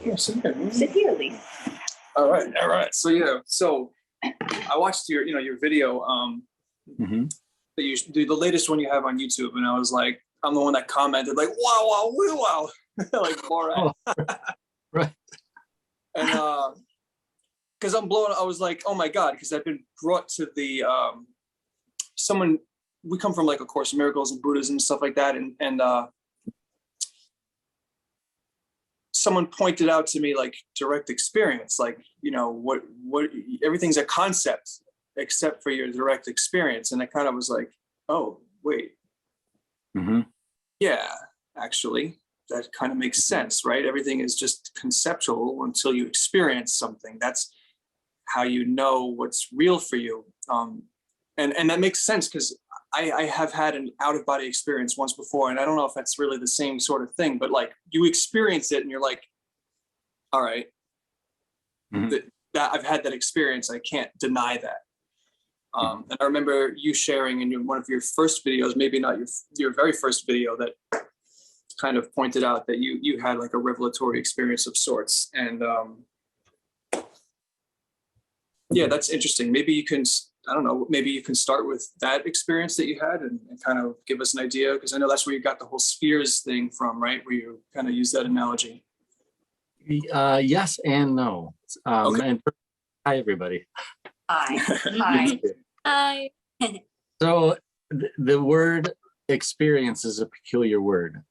Yeah, sit here. Sit here, Lee. All right. So yeah, so I watched your video that you do, the latest one you have on YouTube, and I was like, I'm the one that commented like, wow, like Borat. Right. And because I was like, oh my God, because I've been brought to the we come from like A Course in Miracles and Buddhism and stuff like that, and someone pointed out to me like direct experience, like, what everything's a concept except for your direct experience. And I kind of was like, oh wait, yeah, actually that kind of makes sense, right? Everything is just conceptual until you experience something. That's how you know what's real for you. And that makes sense, because I have had an out-of-body experience once before, and I don't know if that's really the same sort of thing, but like you experience it and you're like, all right, that I've had that experience. I can't deny that. And I remember you sharing in one of your first videos, maybe not your very first video, that kind of pointed out that you had like a revelatory experience of sorts. And yeah, that's interesting. Maybe you can, I don't know, maybe you can start with that experience that you had and kind of give us an idea, because I know that's where you got the whole spheres thing from, right? Where you kind of use that analogy. Yes and no. Okay. And hi, everybody. Hi. Hi. So the word experience is a peculiar word.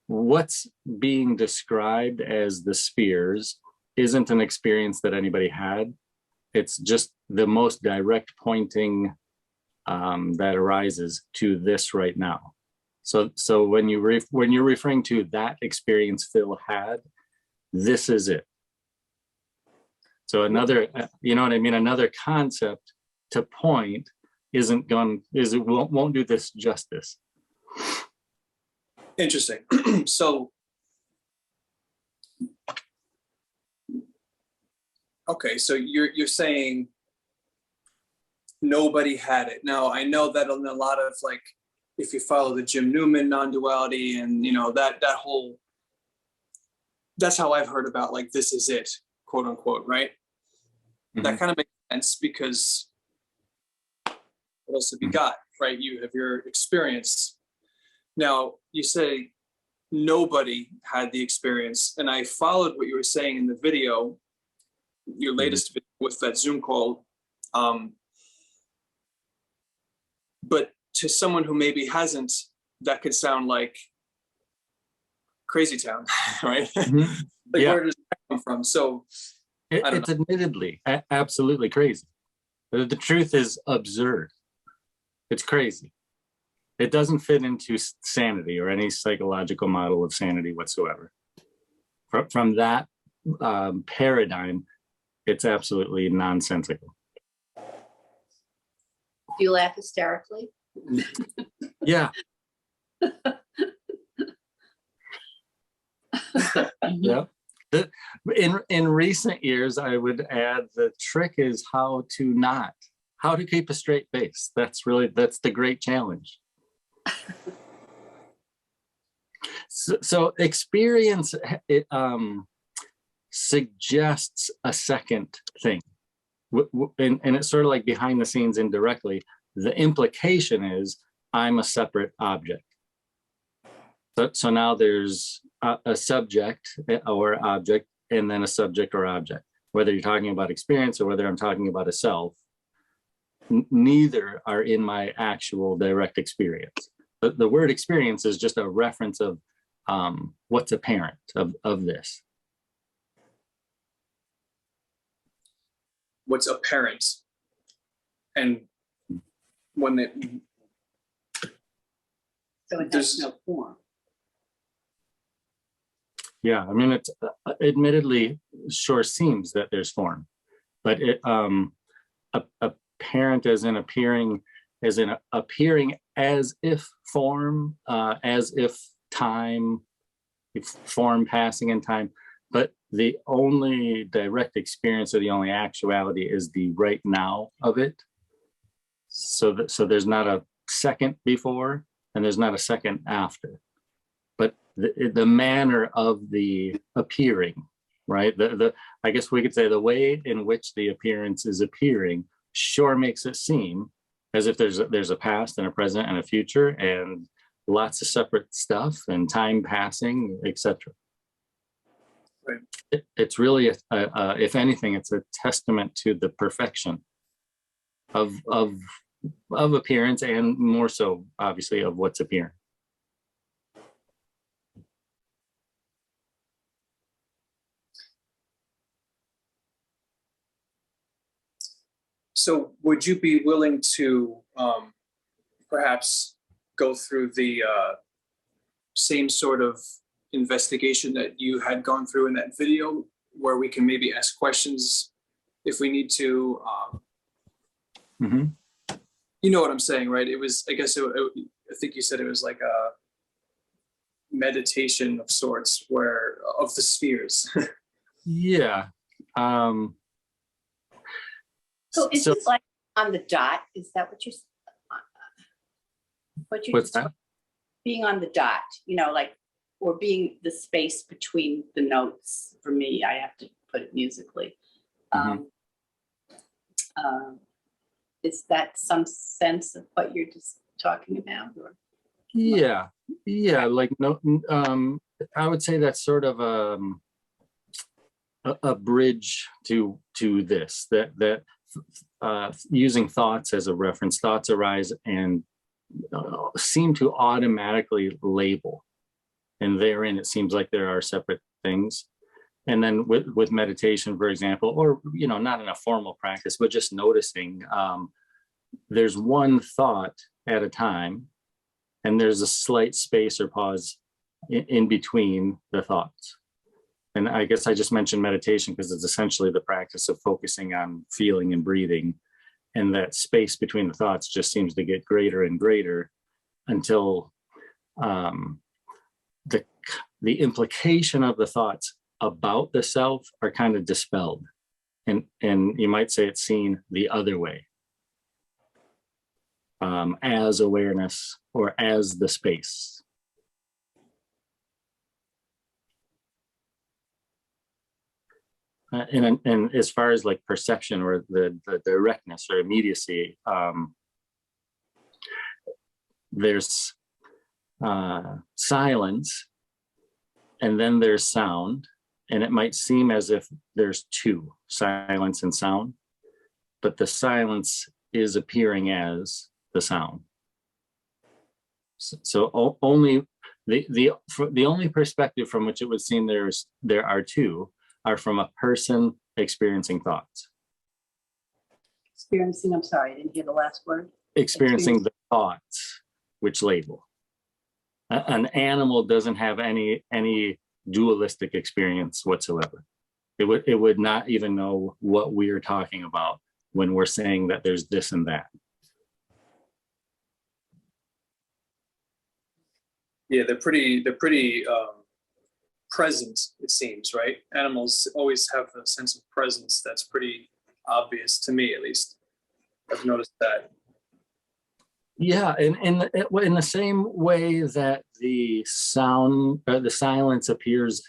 What's being described as the spheres isn't an experience that anybody had. It's just the most direct pointing that arises to this right now. So when you're referring to that experience Phil had, this is it. So another, you know what I mean? Another concept to point won't do this justice. Interesting. So, okay, so you're saying nobody had it. Now, I know that in a lot of, like, if you follow the Jim Newman non-duality and that whole, that's how I've heard about, like, this is it, quote unquote, right? That kind of makes sense, because what else have you got, right? You have your experience. Now, you say nobody had the experience, and I followed what you were saying in the video, your latest video with that Zoom call. But to someone who maybe hasn't, that could sound like crazy town, right? Like, where does that come from? So it's admittedly absolutely crazy. The truth is absurd. It's crazy. It doesn't fit into sanity or any psychological model of sanity whatsoever. From that paradigm, it's absolutely nonsensical. Do you laugh hysterically? Yeah. Yeah. In recent years, I would add, the trick is how to keep a straight face. That's the great challenge. So experience suggests a second thing, and it's sort of like behind the scenes indirectly. The implication is I'm a separate object. So now there's a subject or object, and then a subject or object. Whether you're talking about experience or whether I'm talking about a self, neither are in my actual direct experience. The word experience is just a reference of what's apparent of this. What's apparent, and when it, So it has no form. Yeah, I mean, it's admittedly sure seems that there's form, but it apparent as in appearing as if form, as if time, if form passing in time, but the only direct experience or the only actuality is the right now of it. So there's not a second before and there's not a second after, but the manner of the appearing, right? I guess we could say the way in which the appearance is appearing sure makes it seem as if there's a past and a present and a future and lots of separate stuff and time passing, etc. Right. It's really, if anything, it's a testament to the perfection of appearance, and more so, obviously, of what's appearing. So would you be willing to perhaps go through the same sort of investigation that you had gone through in that video, where we can maybe ask questions if we need to? You know what I'm saying, right? It was, I guess, I think you said it was like a meditation of sorts, where of the spheres. Yeah. So is this like on the dot? Is that what you're What's that? being on the dot, you know, like, or being the space between the notes? For me, I have to put it musically. Is that some sense of what you're just talking about? Or? Yeah, like no, I would say that's sort of a bridge to this, that using thoughts as a reference. Thoughts arise and seem to automatically label, and therein it seems like there are separate things. And then with meditation, for example, or not in a formal practice, but just noticing, there's one thought at a time, and there's a slight space or pause in between the thoughts. And I guess I just mentioned meditation because it's essentially the practice of focusing on feeling and breathing. And that space between the thoughts just seems to get greater and greater until the implication of the thoughts about the self are kind of dispelled. And you might say it's seen the other way, as awareness or as the space. And as far as like perception or the directness or immediacy, there's silence, and then there's sound, and it might seem as if there's two, silence and sound, but the silence is appearing as the sound. So only the only perspective from which it would seem there are two are from a person experiencing thoughts. Experiencing, I'm sorry, I didn't hear the last word. Experiencing the thoughts which label. An animal doesn't have any dualistic experience whatsoever. It would not even know what we're talking about when we're saying that there's this and that. Yeah, they're pretty present, it seems, right? Animals always have a sense of presence that's pretty obvious to me, at least. I've noticed that. Yeah, and in the same way that the sound, the silence appears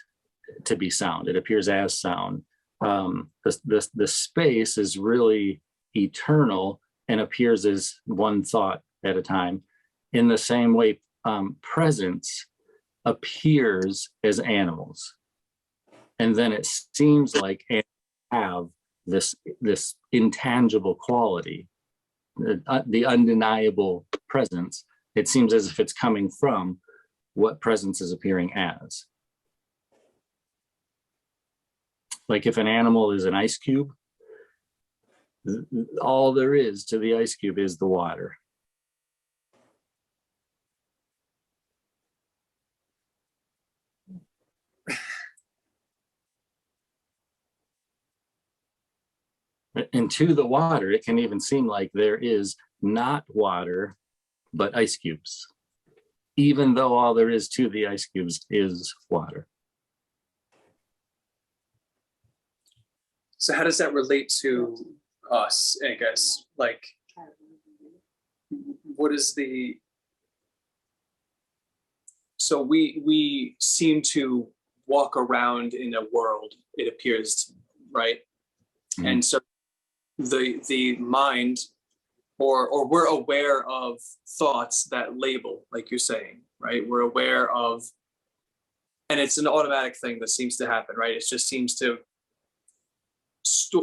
to be sound, it appears as sound. The space is really eternal and appears as one thought at a time. In the same way, presence appears as animals, and then it seems like animals have this intangible quality, the undeniable presence. It seems as if it's coming from what presence is appearing as. Like if an animal is an ice cube, all there is to the ice cube is the water. And to the water, it can even seem like there is not water, but ice cubes, even though all there is to the ice cubes is water. So how does that relate to us, I guess? Like, what is the... So we seem to walk around in a world, it appears, right? Mhm. And so the mind, or we're aware of thoughts that label, like you're saying, right? We're aware of, and it's an automatic thing that seems to happen, right? It just seems to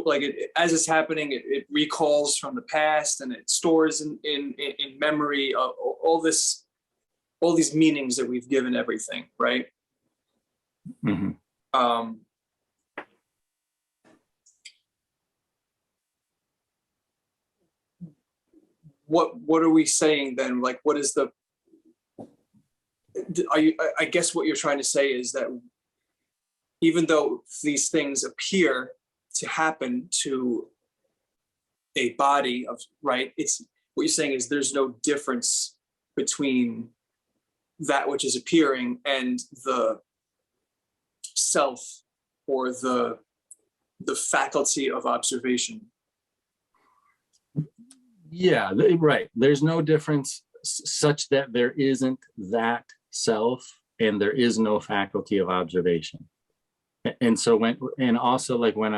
like as it's happening, it recalls from the past, and it stores in memory all this, all these meanings that we've given everything, right? Mhm. What are we saying then? Like, what is the? I guess what you're trying to say is that even though these things appear to happen to a body of, right, it's what you're saying is there's no difference between that which is appearing and the self, or the faculty of observation. Yeah, right. There's no difference such that there isn't that self and there is no faculty of observation. And so and also like when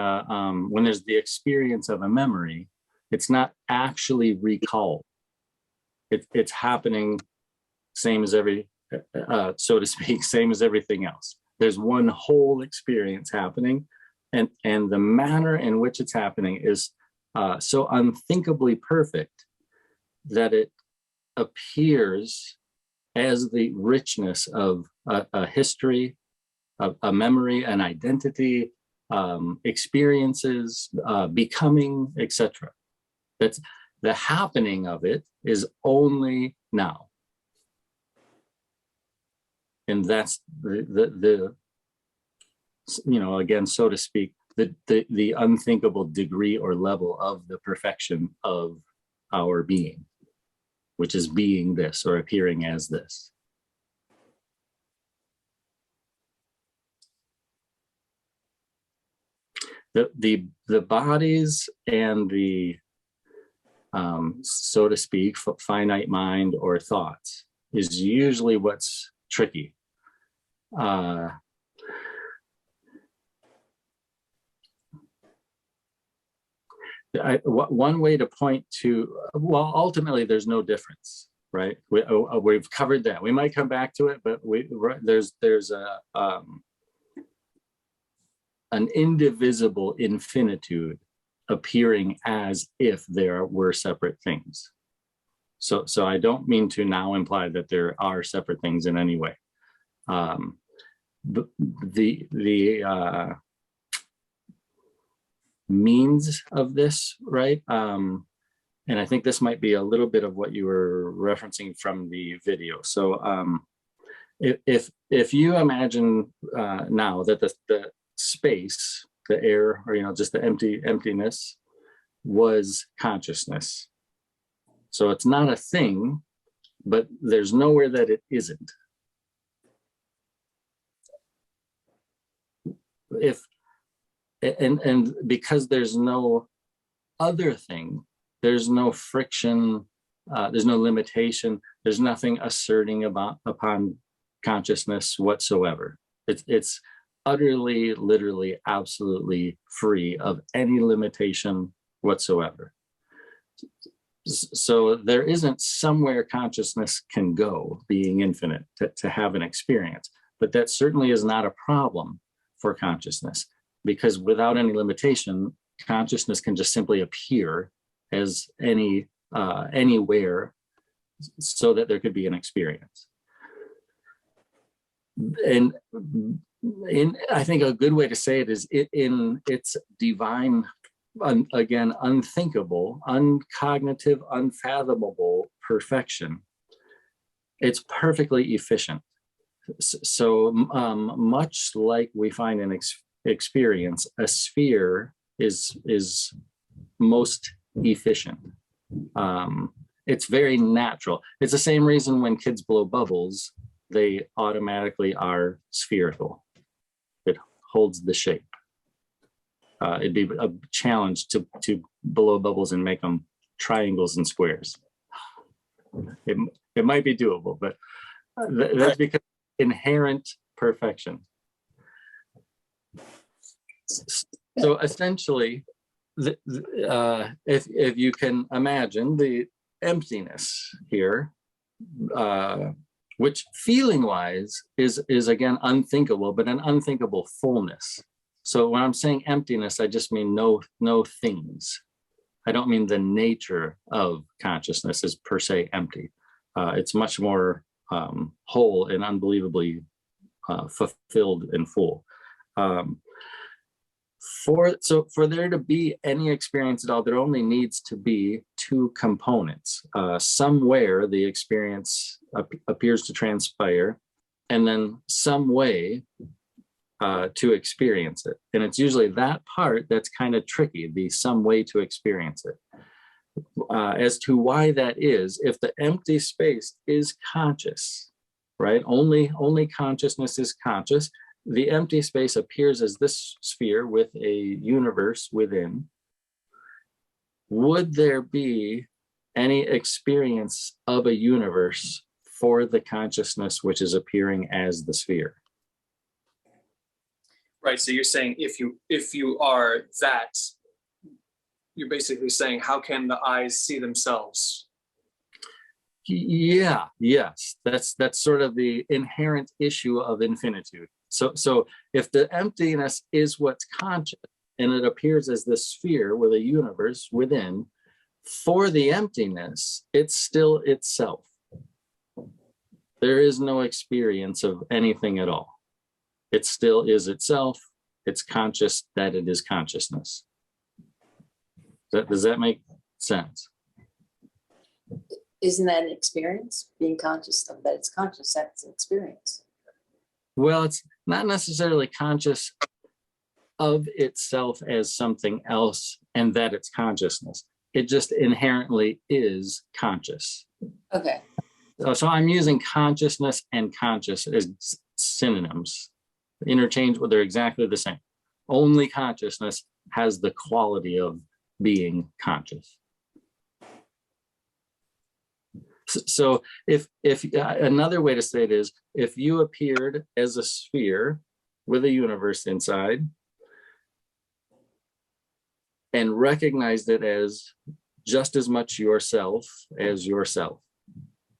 there's the experience of a memory, it's not actually recalled. It's happening same as so to speak, same as everything else. There's one whole experience happening, and the manner in which it's happening is so unthinkably perfect that it appears as the richness of a history, a memory, an identity, experiences, becoming, etc. That's the happening of it is only now. And that's the again, so to speak, the unthinkable degree or level of the perfection of our being, which is being this or appearing as this. The bodies and the so to speak, finite mind or thoughts is usually what's tricky. One way to point to, well, ultimately there's no difference, right? We've covered that. We might come back to it, but there's an indivisible infinitude appearing as if there were separate things. So I don't mean to now imply that there are separate things in any way. The means of this, right? And I think this might be a little bit of what you were referencing from the video. So if you imagine now that the space, the air, or just the emptiness was consciousness. So it's not a thing, but there's nowhere that it isn't. And because there's no other thing, there's no friction, there's no limitation, there's nothing asserting upon consciousness whatsoever. It's utterly, literally, absolutely free of any limitation whatsoever. So there isn't somewhere consciousness can go, being infinite, to have an experience. But that certainly is not a problem for consciousness, because without any limitation, consciousness can just simply appear as anywhere, so that there could be an experience. And I think a good way to say it is in its divine, again, unthinkable, uncognitive, unfathomable perfection. It's perfectly efficient. So much like we find in experience, a sphere is most efficient. It's very natural. It's the same reason when kids blow bubbles, they automatically are spherical. It holds the shape. It'd be a challenge to blow bubbles and make them triangles and squares. It might be doable, but that's because inherent perfection. So essentially, if you can imagine the emptiness here, which feeling wise is again unthinkable, but an unthinkable fullness. So when I'm saying emptiness, I just mean no things. I don't mean the nature of consciousness is per se empty. It's much more whole and unbelievably fulfilled and full. For there to be any experience at all, there only needs to be two components. Somewhere the experience appears to transpire, and then some way to experience it. And it's usually that part that's kind of tricky, the some way to experience it. As to why that is, if the empty space is conscious, right? Only consciousness is conscious. The empty space appears as this sphere with a universe within. Would there be any experience of a universe for the consciousness which is appearing as the sphere? Right. So you're saying if you are that, you're basically saying, how can the eyes see themselves? Yeah, yes. That's sort of the inherent issue of infinitude. So if the emptiness is what's conscious and it appears as this sphere with a universe within, for the emptiness, it's still itself. There is no experience of anything at all. It still is itself. It's conscious that it is consciousness. Does that make sense? Isn't that an experience? Being conscious of that it's conscious, that's an experience. Well, it's not necessarily conscious of itself as something else and that it's consciousness. It just inherently is conscious. Okay. So I'm using consciousness and conscious as synonyms. Interchangeable, they're exactly the same. Only consciousness has the quality of being conscious. So if another way to say it is, if you appeared as a sphere with a universe inside and recognized it as just as much yourself as yourself,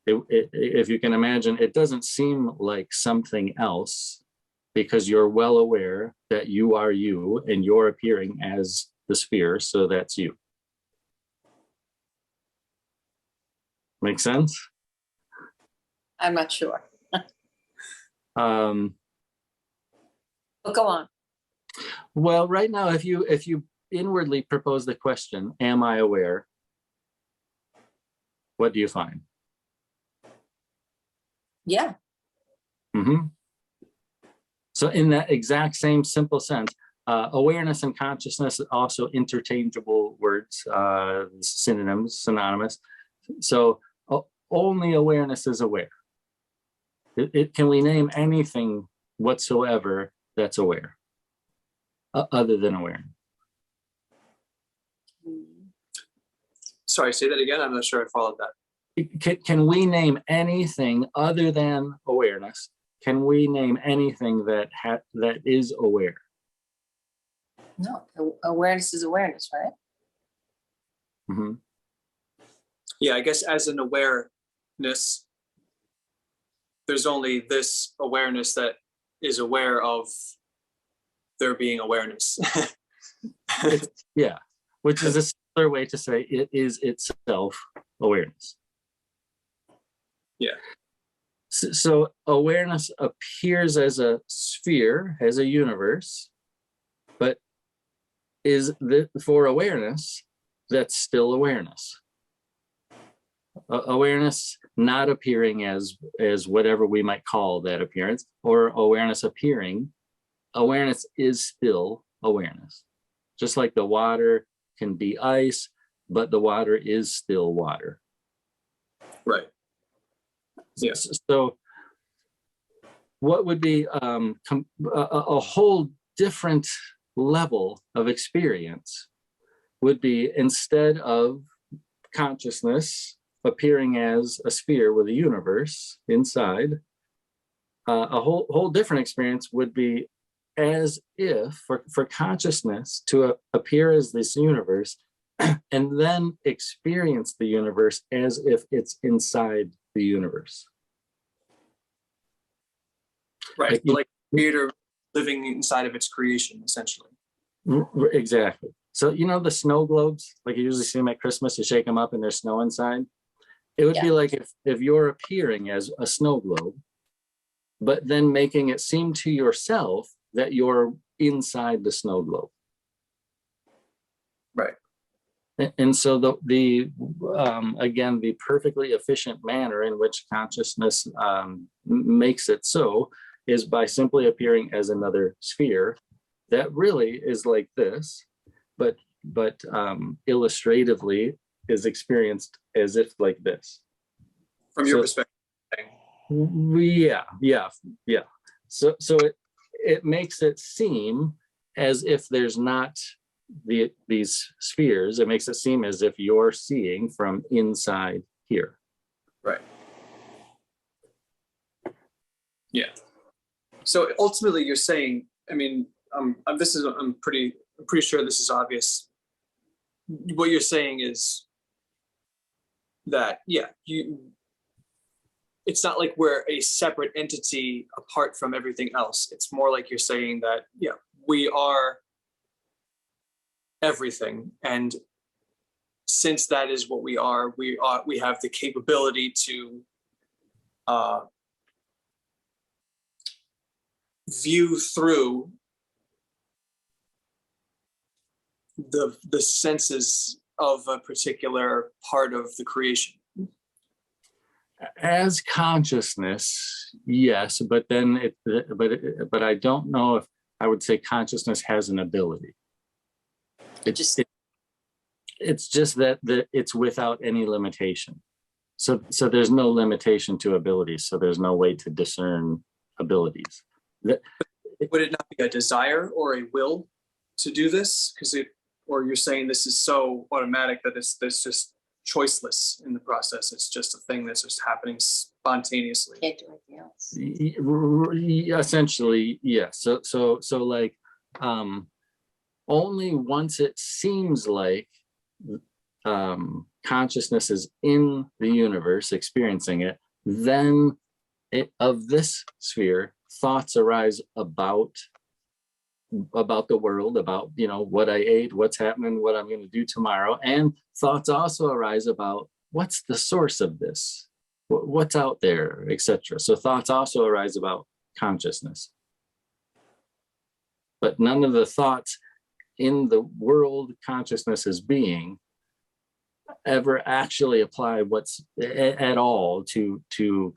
if you can imagine, it doesn't seem like something else because you're well aware that you are you and you're appearing as the sphere, so that's you. Make sense? I'm not sure. Um, But go on. well, right now, if you inwardly propose the question, am I aware? What do you find? Yeah. Mm-hmm. So in that exact same simple sense, awareness and consciousness are also interchangeable words, synonymous. So only awareness is aware. Can we name anything whatsoever that's aware, other than awareness? Sorry, say that again. I'm not sure I followed that. Can we name anything other than awareness? Can we name anything that is aware? No, awareness is awareness, right? Mm-hmm. Yeah, I guess as an awareness, there's only this awareness that is aware of there being awareness. Yeah, which is a similar way to say it is itself awareness. Yeah. So awareness appears as a sphere, as a universe, but for awareness, that's still awareness. Awareness not appearing as whatever we might call that appearance, or awareness appearing, awareness is still awareness. Just like the water can be ice, but the water is still water. Right. Yeah. So what would be a whole different level of experience would be, instead of consciousness appearing as a sphere with a universe inside, a whole different experience would be as if for consciousness to appear as this universe and then experience the universe as if it's inside the universe. Right. Like, Like creator living inside of its creation, essentially. exactly. So, you know, the snow globes, like you usually see them at Christmas, you shake them up and there's snow inside. It would be like if you're appearing as a snow globe, but then making it seem to yourself that you're inside the snow globe. Right. And so the again, the perfectly efficient manner in which consciousness makes it so is by simply appearing as another sphere that really is like this, but illustratively is experienced as if like this. From your perspective. Yeah. So it makes it seem as if there's not these spheres. It makes it seem as if you're seeing from inside here. Right. Yeah. So ultimately, you're saying, I mean, I'm pretty sure this is obvious. What you're saying is that, yeah, it's not like we're a separate entity apart from everything else. It's more like you're saying that, yeah, we are everything. And since that is what we have the capability to view through the senses of a particular part of the creation. As consciousness, yes, but then but I don't know if I would say consciousness has an ability. It's just that it's without any limitation. So there's no limitation to abilities. So there's no way to discern abilities. Would it not be a desire or a will to do this? Or you're saying this is so automatic that it's just choiceless in the process. It's just a thing that's just happening spontaneously. Can't do anything else. Essentially, yes. So like only once it seems like consciousness is in the universe experiencing it, then of this sphere, thoughts arise about the world, about, you know, what I ate, what's happening, what I'm going to do tomorrow. And thoughts also arise about what's the source of this, what's out there, etc. So thoughts also arise about consciousness. But none of the thoughts in the world consciousness is being ever actually apply what's at all to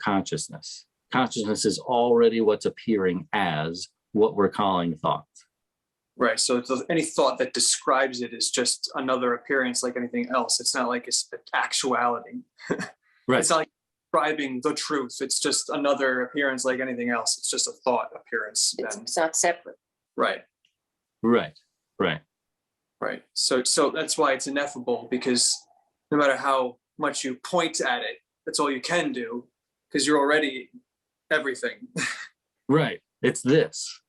consciousness. Consciousness is already what's appearing as what we're calling thought. Right. So any thought that describes it is just another appearance like anything else. It's not like it's actuality. Right. It's not like describing the truth. It's just another appearance like anything else. It's just a thought appearance. It's not separate. Right. So that's why it's ineffable, because no matter how much you point at it, that's all you can do, because you're already everything. Right. It's this.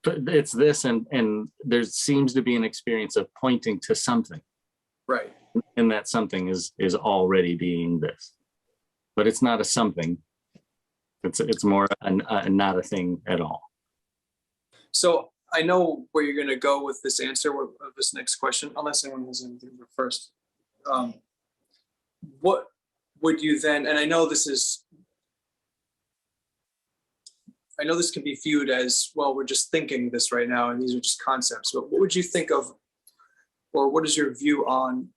And there seems to be an experience of pointing to something. Right. And that something is already being this. But it's not a something. It's more not a thing at all. So I know where you're going to go with this answer of this next question, unless anyone has anything first. What would you then, and I know this can be viewed as, well, we're just thinking this right now, and these are just concepts, but what would you think of, or what is your view on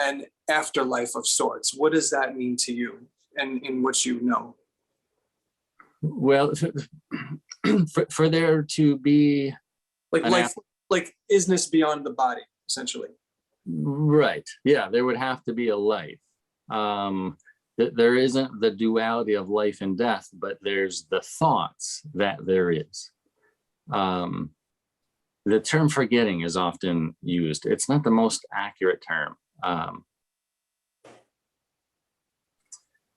an afterlife of sorts? What does that mean to you and in what you know? Well, for there to be like life, like isness beyond the body, essentially. Right. Yeah, there would have to be a life. There isn't the duality of life and death, but there's the thoughts that there is. The term forgetting is often used. It's not the most accurate term.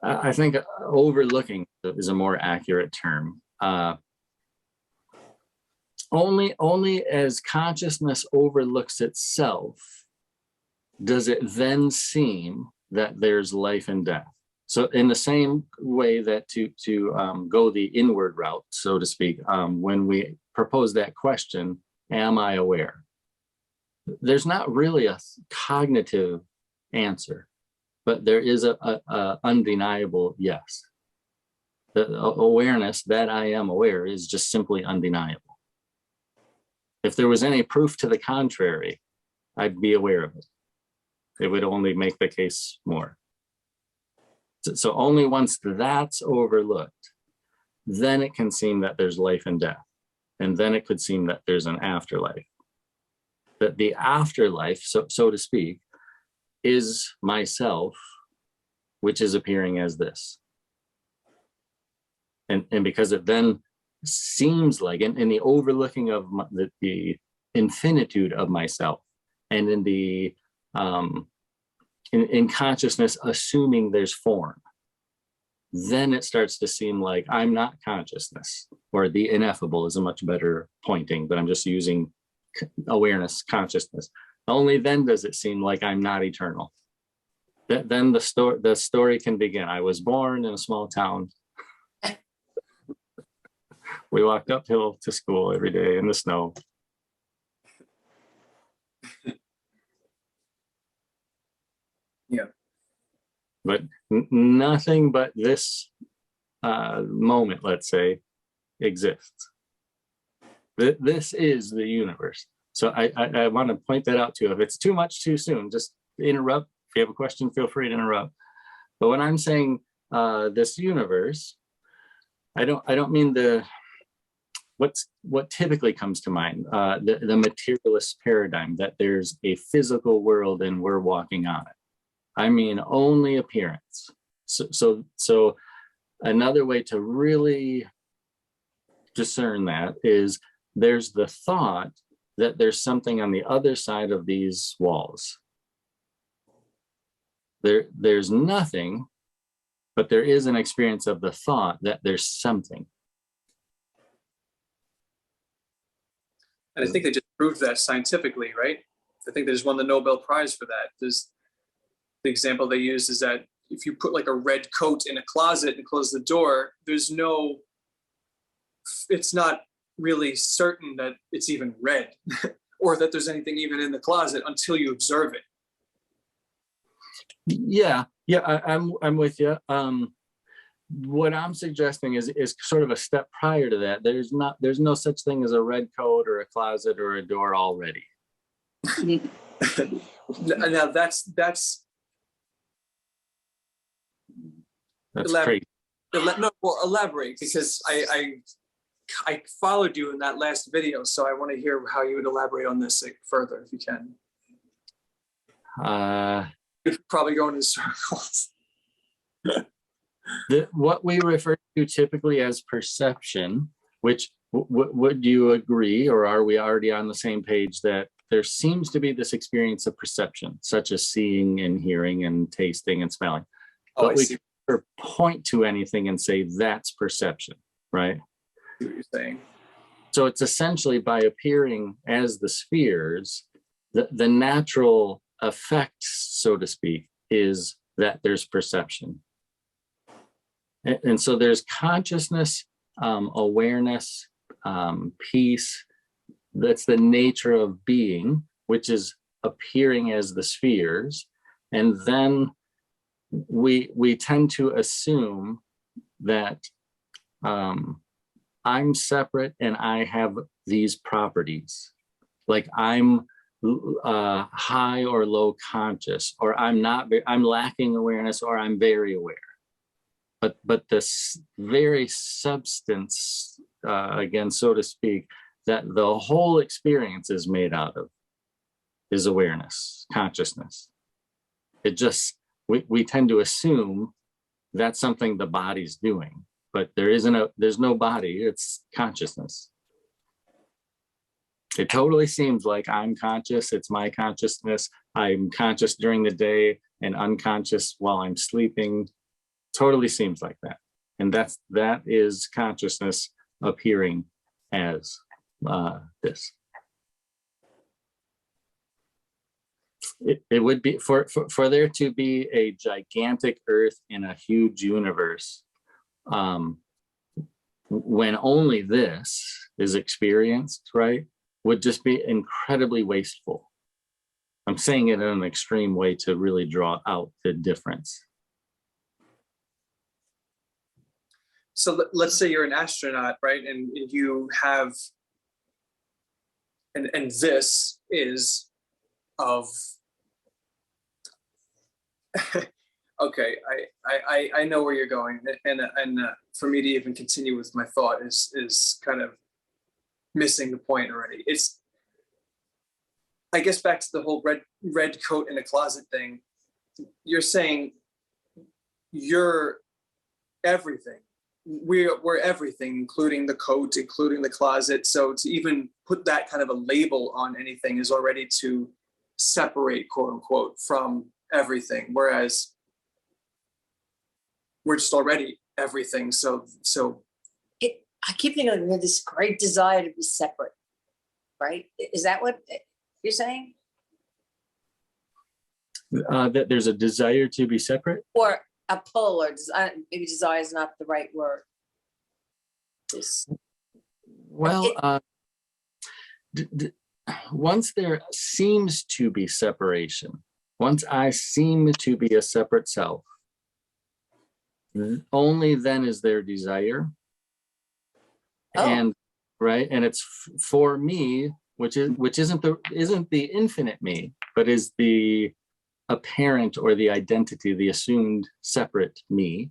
I think overlooking is a more accurate term. Only as consciousness overlooks itself does it then seem that there's life and death. So in the same way that to go the inward route, so to speak, when we propose that question, am I aware? There's not really a cognitive answer, but there is a undeniable yes. The awareness that I am aware is just simply undeniable. If there was any proof to the contrary, I'd be aware of it. It would only make the case more. So only once that's overlooked, then it can seem that there's life and death. And then it could seem that there's an afterlife. That the afterlife, so to speak, is myself, which is appearing as this. And because it then seems like, in the overlooking of the infinitude of myself, and in the in consciousness assuming there's form, then it starts to seem like I'm not consciousness, or the ineffable is a much better pointing, but I'm just using awareness, consciousness. Only then does it seem like I'm not eternal. Then the story can begin. I was born in a small town. We walked uphill to school every day in the snow. Yeah. But nothing but this moment, let's say, exists. This is the universe. So I want to point that out too. If it's too much too soon, just interrupt. If you have a question, feel free to interrupt. But when I'm saying this universe, I don't mean what typically comes to mind, the materialist paradigm, that there's a physical world and we're walking on it. I mean only appearance. So another way to really discern that is there's the thought that there's something on the other side of these walls. There's nothing, but there is an experience of the thought that there's something. And I think they just proved that scientifically, right? I think they just won the Nobel Prize for that. There's the example they use is that if you put like a red coat in a closet and close the door, it's not really certain that it's even red or that there's anything even in the closet until you observe it. Yeah, I'm with you. What I'm suggesting is sort of a step prior to that. There's no such thing as a red coat or a closet or a door already. Now that's crazy. No, well, elaborate, because I followed you in that last video, so I want to hear how you would elaborate on this further, if you can. You're probably going in circles. What we refer to typically as perception, which would you agree, or are we already on the same page, that there seems to be this experience of perception, such as seeing and hearing and tasting and smelling, but we can never point to anything and say that's perception, right? I see what you're saying. So it's essentially by appearing as the spheres, the natural effect, so to speak, is that there's perception. And so there's consciousness, awareness, peace. That's the nature of being, which is appearing as the spheres. And then we tend to assume that I'm separate and I have these properties. Like I'm high or low conscious, or I'm lacking awareness, or I'm very aware. But this very substance, again, so to speak, that the whole experience is made out of is awareness, consciousness. It just, we tend to assume that's something the body's doing, but there's no body, it's consciousness. It totally seems like I'm conscious, it's my consciousness. I'm conscious during the day and unconscious while I'm sleeping. totally seems like that. And that is consciousness appearing as this. It would be for there to be a gigantic earth in a huge universe, when only this is experienced, right, would just be incredibly wasteful. I'm saying it in an extreme way to really draw out the difference. So let's say you're an astronaut, right? And you have, and this is of, okay, I know where you're going. And for me to even continue with my thought is kind of missing the point already. It's, I guess back to the whole red coat in a closet thing. You're saying you're everything. We're everything, including the coat, including the closet. So to even put that kind of a label on anything is already to separate, quote unquote, from everything. Whereas we're just already everything. So I keep thinking we have this great desire to be separate, right? Is that what you're saying? That there's a desire to be separate? Or a pull, or maybe desire is not the right word. Well, once there seems to be separation, once I seem to be a separate self, only then is there desire. And right, and it's for me, which isn't the infinite me, but is the apparent or the identity, the assumed separate me.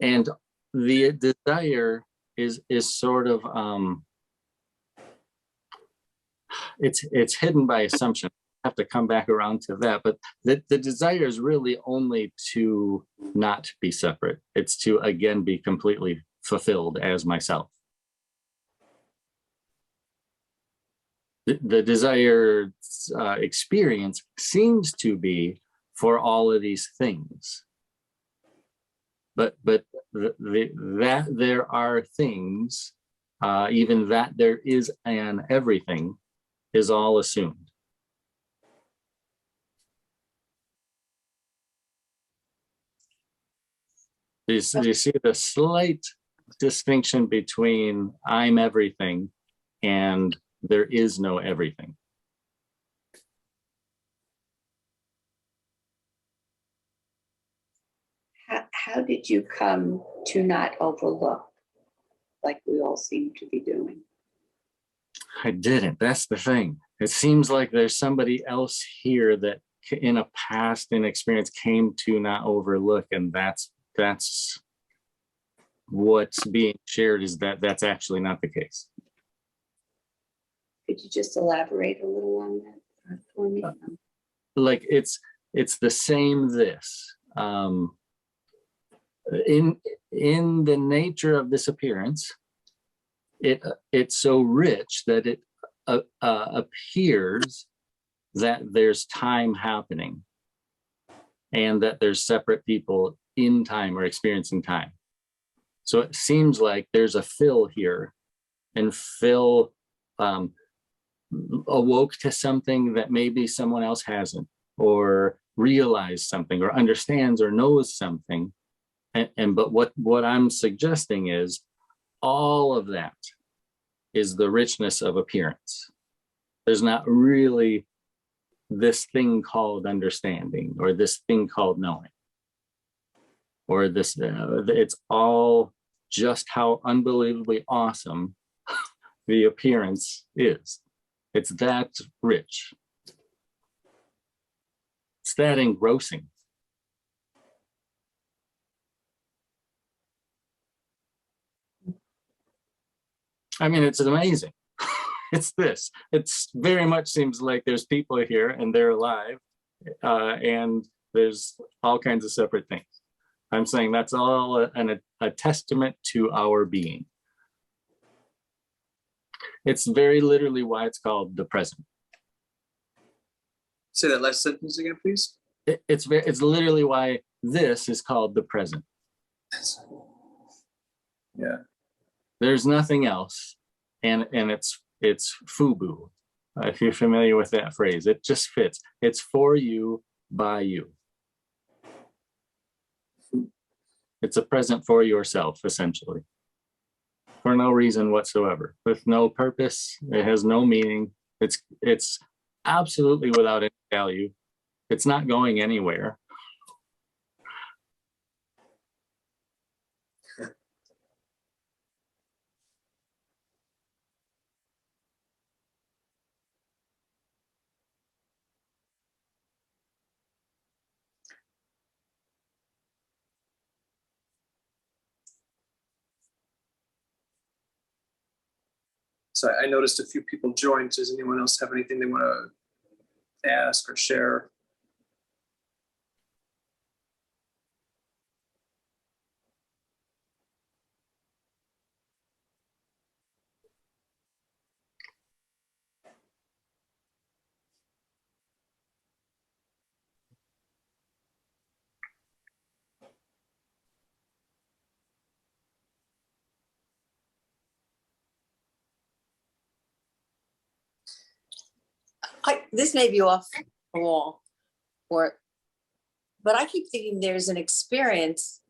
And the desire is sort of it's hidden by assumption. I have to come back around to that, but the desire is really only to not be separate. It's to again be completely fulfilled as myself. The desired experience seems to be for all of these things, but that there are things, even that there is an everything, is all assumed. Do you see the slight distinction between I'm everything and there is no everything? How did you come to not overlook like we all seem to be doing? I didn't. That's the thing. It seems like there's somebody else here that in a past experience came to not overlook, and that's what's being shared, is that that's actually not the case. Could you just elaborate a little on that for me? Like it's the same this. In the nature of this appearance, it's so rich that it appears that there's time happening and that there's separate people in time or experiencing time. So it seems like there's a Phil here, and Phil awoke to something that maybe someone else hasn't, or realized something, or understands or knows something. But what I'm suggesting is all of that is the richness of appearance. There's not really this thing called understanding, or this thing called knowing, or this, it's all just how unbelievably awesome the appearance is. It's that rich. It's that engrossing. I mean, it's amazing. It's this. It's very much seems like there's people here and they're alive, and there's all kinds of separate things. I'm saying that's all a testament to our being. It's very literally why it's called the present. Say that last sentence again, please. It's literally why this is called the present. Yeah. There's nothing else, and it's FUBU. If you're familiar with that phrase, it just fits. It's for you, by you. It's a present for yourself, essentially, for no reason whatsoever, with no purpose. It has no meaning. It's absolutely without any value. It's not going anywhere. So I noticed a few people joined. Does anyone else have anything they want to ask or share? This may be off the wall, but I keep thinking there's an experience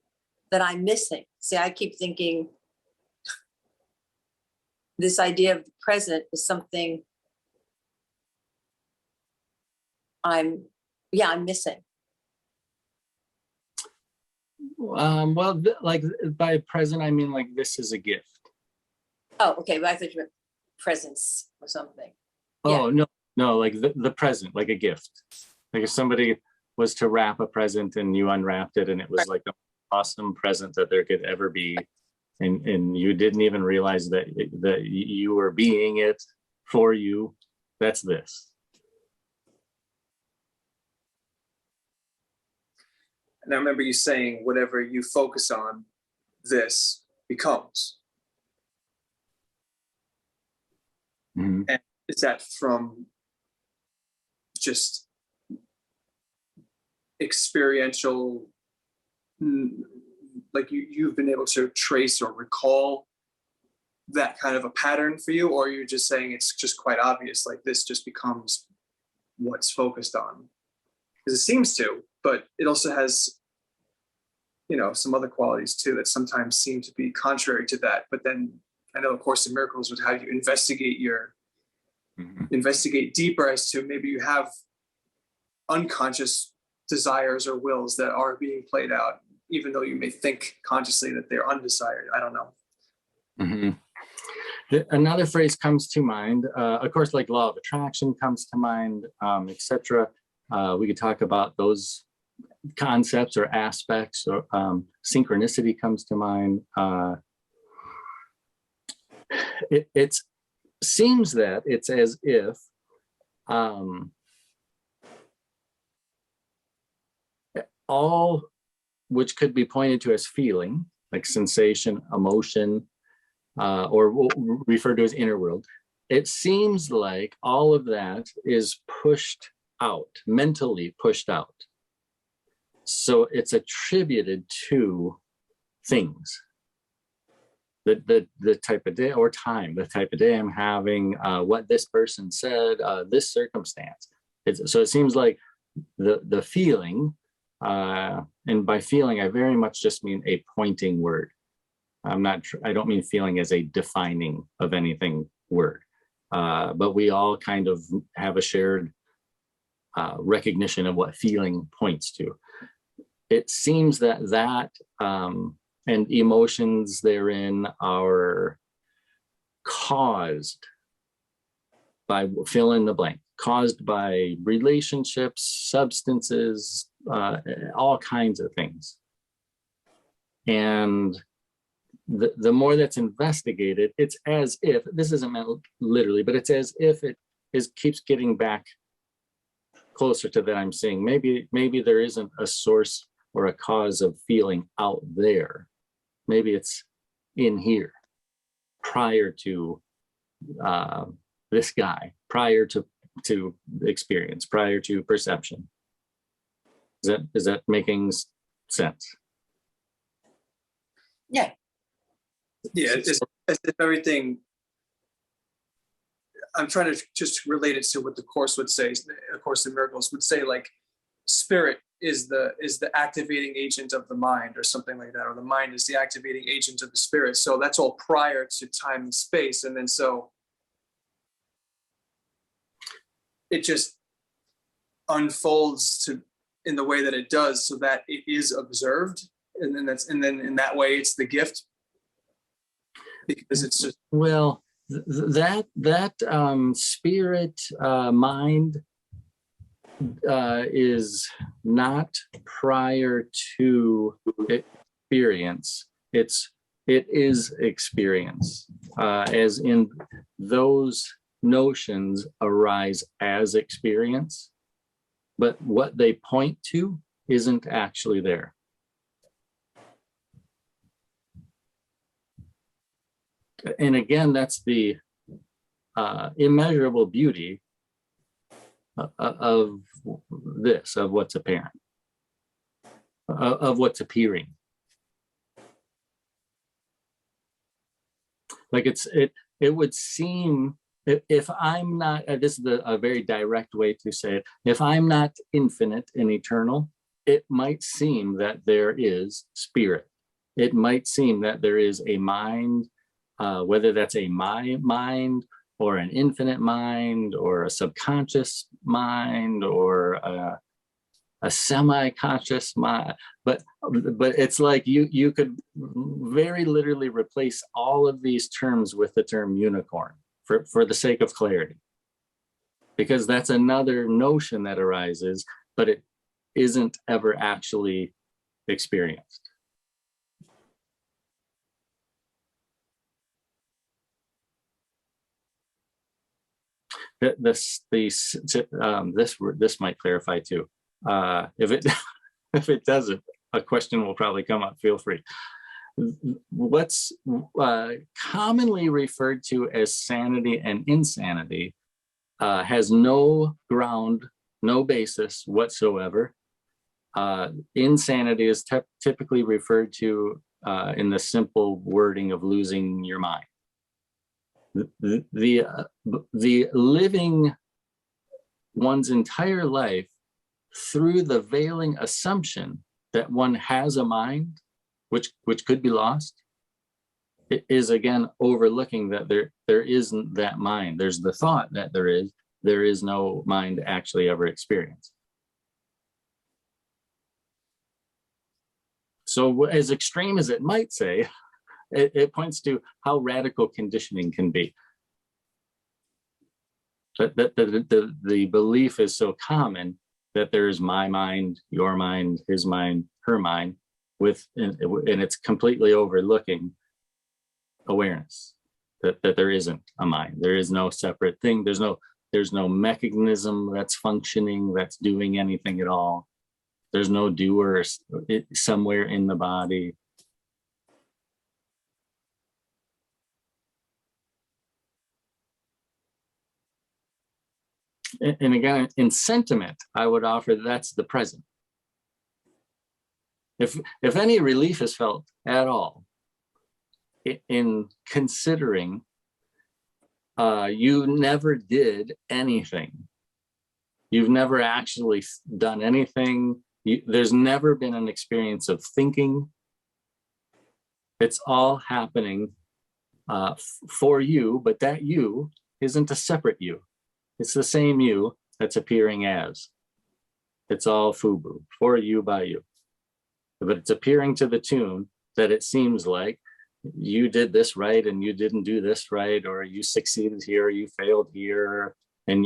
that I'm missing. See, I keep thinking this idea of the present is something I'm missing. Well, like by present, I mean like this is a gift. Oh, okay. But I thought you meant presence or something. Oh, no, like the present, like a gift. Like if somebody was to wrap a present and you unwrapped it and it was like an awesome present that there could ever be, and you didn't even realize that you were being it for you. That's this. And I remember you saying, whatever you focus on, this becomes. Mm-hmm. And is that from just experiential, like you've been able to trace or recall that kind of a pattern for you, or you're just saying it's just quite obvious, like this just becomes what's focused on? Because it seems to, but it also has, some other qualities too that sometimes seem to be contrary to that. But then I know A Course in Miracles would have you investigate deeper as to maybe you have unconscious desires or wills that are being played out, even though you may think consciously that they're undesired. I don't know. Mm-hmm. Another phrase comes to mind, of course, like law of attraction comes to mind, etc. We could talk about those concepts or aspects, or synchronicity comes to mind. It seems that it's as if all which could be pointed to as feeling, like sensation, emotion, or what we refer to as inner world, it seems like all of that is pushed out, mentally pushed out. So it's attributed to things. The type of day or time, the type of day I'm having, what this person said, this circumstance. So it seems like the feeling, and by feeling, I very much just mean a pointing word. I don't mean feeling as a defining of anything word, but we all kind of have a shared recognition of what feeling points to. It seems that and emotions therein are caused by, fill in the blank, caused by relationships, substances, all kinds of things. And the more that's investigated, it's as if, this isn't meant literally, but it's as if it keeps getting back closer to that. I'm saying maybe there isn't a source or a cause of feeling out there. Maybe it's in here, prior to this guy, prior to experience, prior to perception. Is that making sense? Yeah, Yeah, it's as if everything. I'm trying to just relate it to what the Course would say. A Course in Miracles would say, like, spirit is the activating agent of the mind, or something like that, or the mind is the activating agent of the spirit. So that's all prior to time and space, and then so it just unfolds to in the way that it does, so that it is observed, and then in that way it's the gift, because it's just Well, that spirit mind is not prior to experience. It is experience, as in those notions arise as experience, but what they point to isn't actually there. And again, that's the immeasurable beauty of this, of what's apparent, of what's appearing. Like it would seem, if I'm not, this is a very direct way to say it, if I'm not infinite and eternal, it might seem that there is spirit. It might seem that there is a mind, whether that's a my mind or an infinite mind or a subconscious mind or a semi-conscious mind, but it's like you could very literally replace all of these terms with the term unicorn for the sake of clarity, because that's another notion that arises, but it isn't ever actually experienced. This might clarify too. If it if it doesn't, a question will probably come up. Feel free. What's commonly referred to as sanity and insanity has no ground, no basis whatsoever. Insanity is typically referred to in the simple wording of losing your mind. The living one's entire life through the veiling assumption that one has a mind, which could be lost, it is again overlooking that there isn't that mind. There's the thought that there is no mind actually ever experienced. So as extreme as it might say, it points to how radical conditioning can be. That the belief is so common that there is my mind, your mind, his mind, her mind, and it's completely overlooking awareness that there isn't a mind. There is no separate thing. There's no mechanism that's functioning, that's doing anything at all. There's no doer somewhere in the body. And again, in sentiment, I would offer that's the present. If any relief is felt at all in considering you never did anything, you've never actually done anything, there's never been an experience of thinking, it's all happening for you, but that you isn't a separate you. It's the same you that's appearing as. It's all FUBU, for you, by you. But it's appearing to the tune that it seems like you did this right and you didn't do this right, or you succeeded here, or you failed here,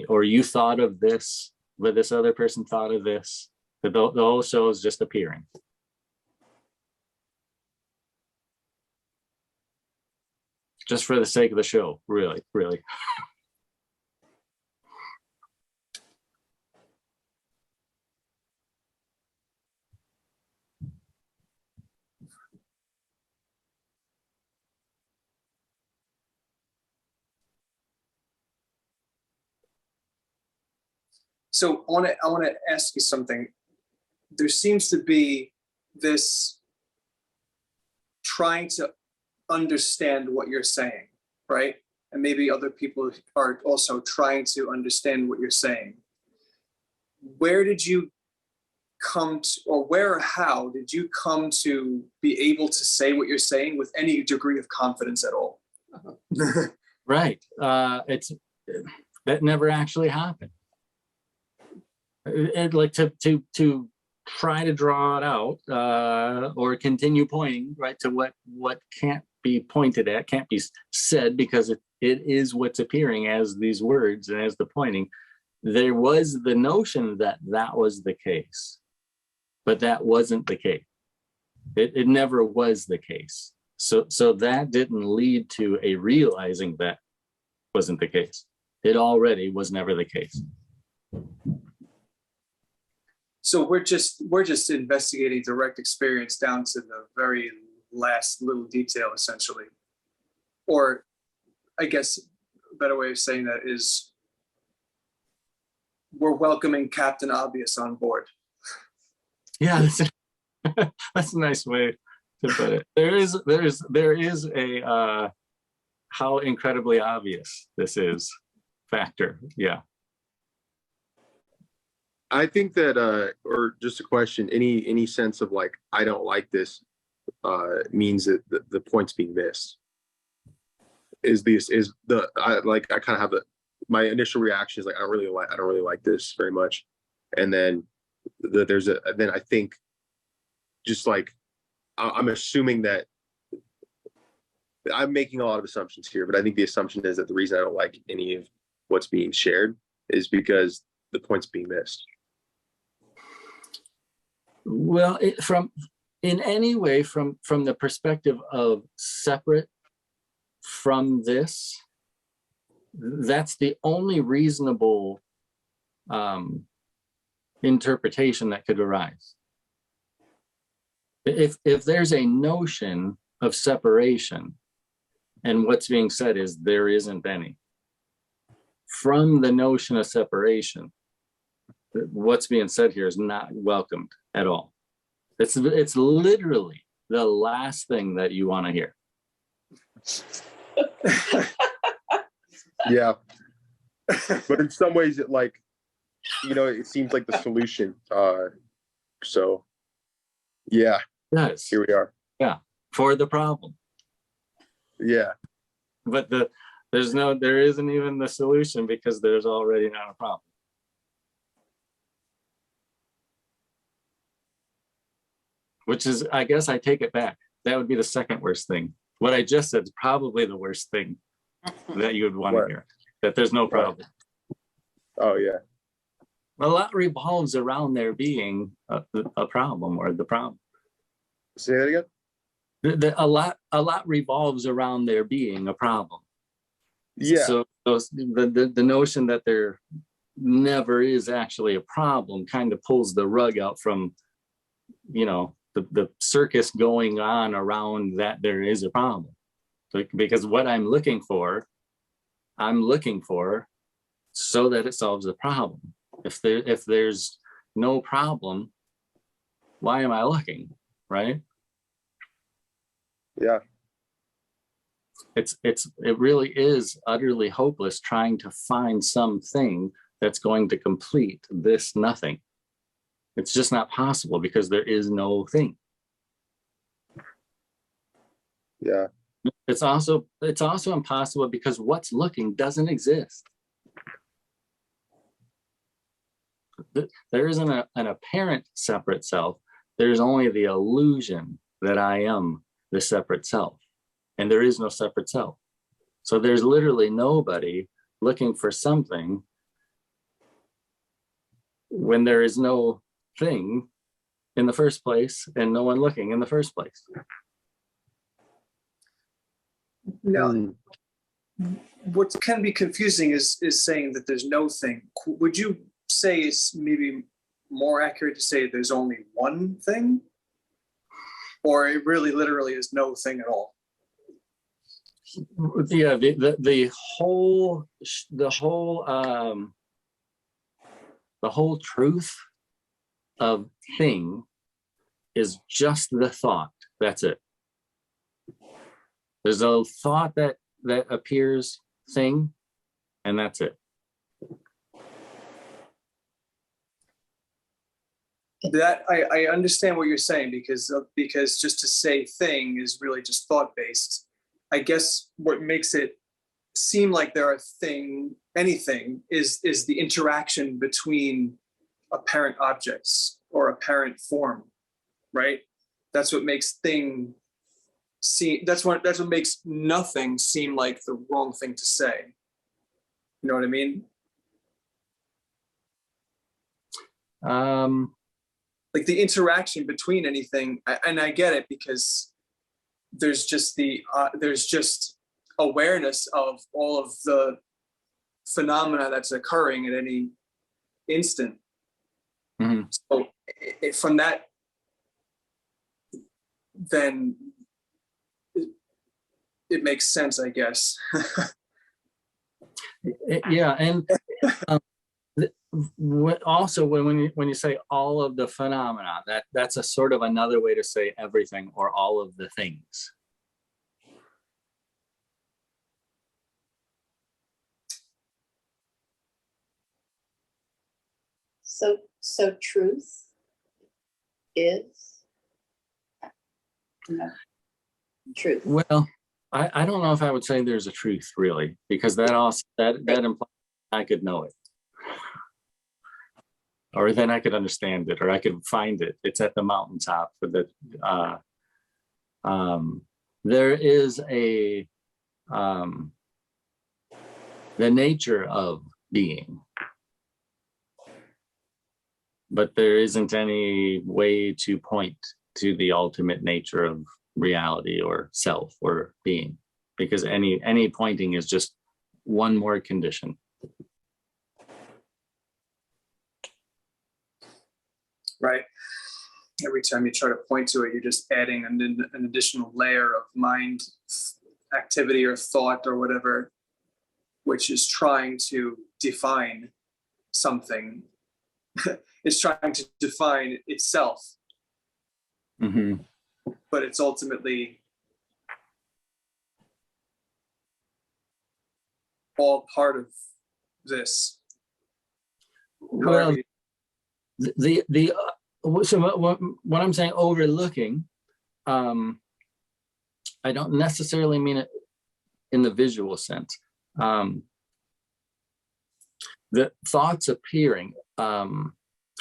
or you thought of this, but this other person thought of this. The whole show is just appearing. Just for the sake of the show, really, really. So I want to ask you something. there seems to be this trying to understand what you're saying, right? And maybe other people are also trying to understand what you're saying. Where did you come to, or where or how did you come to be able to say what you're saying with any degree of confidence at all? Right. It's that never actually happened. Like to try to draw it out or continue pointing right to what can't be pointed at, can't be said, because it is what's appearing as these words and as the pointing. There was the notion that that was the case, but that wasn't the case. It never was the case. So that didn't lead to a realizing that wasn't the case. It already was never the case. So we're just investigating direct experience down to the very last little detail, essentially. Or I guess a better way of saying that is we're welcoming Captain Obvious on board. Yeah, that's a nice way to put it. There is a how incredibly obvious this is factor. Yeah. I think that, or just a question, any sense of like, I don't like this, means that the point's being missed. I kind of have my initial reaction is like, I don't really like this very much. And then then I think just like, I'm assuming that I'm making a lot of assumptions here, but I think the assumption is that the reason I don't like any of what's being shared is because the point's being missed. Well, in any way, from the perspective of separate from this, that's the only reasonable interpretation that could arise. If there's a notion of separation, and what's being said is there isn't any, from the notion of separation, what's being said here is not welcomed at all. It's literally the last thing that you want to hear. Yeah. But in some ways it like, it seems like the solution. So yeah. Yes. Here we are. Yeah. For the problem. Yeah. But there isn't even the solution because there's already not a problem. Which is, I guess I take it back. That would be the second worst thing. What I just said is probably the worst thing that you would want to hear, that there's no problem. Oh, yeah. A lot revolves around there being a problem or the problem. Say that again? A lot revolves around there being a problem. Yeah. So the notion that there never is actually a problem kind of pulls the rug out from, the circus going on around that there is a problem. Because what I'm looking for so that it solves the problem. If there's no problem, why am I looking, right? Yeah. It really is utterly hopeless trying to find something that's going to complete this nothing. It's just not possible because there is no thing. Yeah. It's also impossible because what's looking doesn't exist. There isn't an apparent separate self. There's only the illusion that I am the separate self, and there is no separate self. So there's literally nobody looking for something when there is no thing in the first place and no one looking in the first place. Now, what can be confusing is saying that there's no thing. Would you say it's maybe more accurate to say there's only one thing? Or it really literally is no thing at all? Yeah, the whole truth of thing is just the thought. That's it. There's a thought that appears thing, and that's it. That I understand what you're saying, because just to say thing is really just thought based. I guess what makes it seem like there are anything is the interaction between apparent objects or apparent form, right? That's what makes thing seem. That's what makes nothing seem like the wrong thing to say. You know what I mean? Like the interaction between anything, and I get it, because there's just awareness of all of the phenomena that's occurring at any instant. Mhm. So from that, then it makes sense, I guess. Yeah, and also when you say all of the phenomena, that's a sort of another way to say everything or all of the things. So truth is no, truth. Well, I don't know if I would say there's a truth really, because that implies I could know it, or then I could understand it, or I could find it. It's at the mountaintop. For the there is the nature of being, but there isn't any way to point to the ultimate nature of reality or self or being, because any pointing is just one more condition. Right. Every time you try to point to it, you're just adding an additional layer of mind activity or thought or whatever, which is trying to define something. It's trying to define itself. Mm-hmm. But it's ultimately all part of this. Well, so what I'm saying, overlooking, I don't necessarily mean it in the visual sense. The thoughts appearing,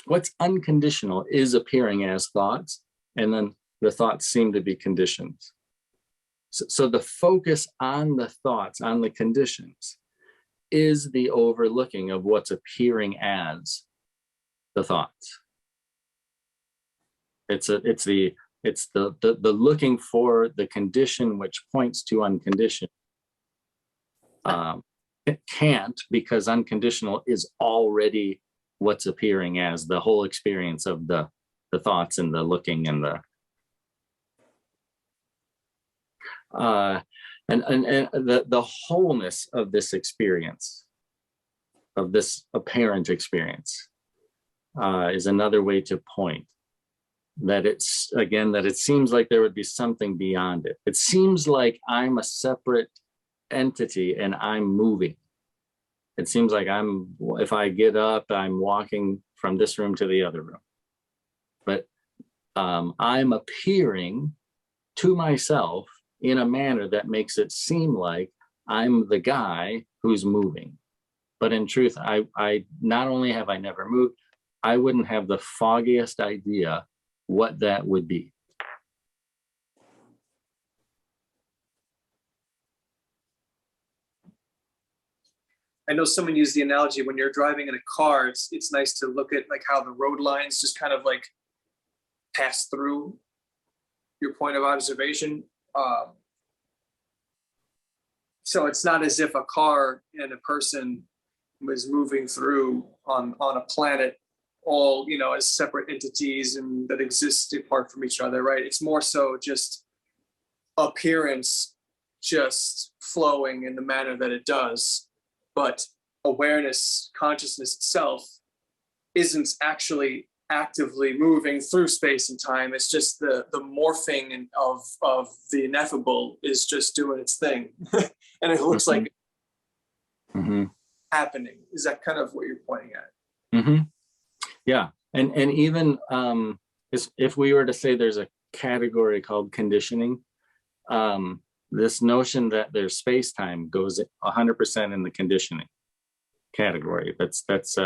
what's unconditional is appearing as thoughts, and then the thoughts seem to be conditions. So the focus on the thoughts, on the conditions, is the overlooking of what's appearing as the thoughts. It's the looking for the condition which points to unconditioned. It can't, because unconditional is already what's appearing as the whole experience of the thoughts and the looking and the the wholeness of this experience, of this apparent experience, is another way to point that it's, again, that it seems like there would be something beyond it. It seems like I'm a separate entity and I'm moving. It seems like if I get up, I'm walking from this room to the other room. But I'm appearing to myself in a manner that makes it seem like I'm the guy who's moving. But in truth, I not only have I never moved, I wouldn't have the foggiest idea what that would be. I know someone used the analogy when you're driving in a car, it's nice to look at like how the road lines just kind of like pass through your point of observation. So it's not as if a car and a person was moving through on a planet, all, as separate entities and that exist apart from each other, right? It's more so just appearance just flowing in the manner that it does, but awareness, consciousness itself isn't actually actively moving through space and time. It's just the morphing of the ineffable is just doing its thing. And it looks like happening. Is that kind of what you're pointing at? Yeah. And even if we were to say there's a category called conditioning, this notion that there's space-time goes 100% in the conditioning category. That's it's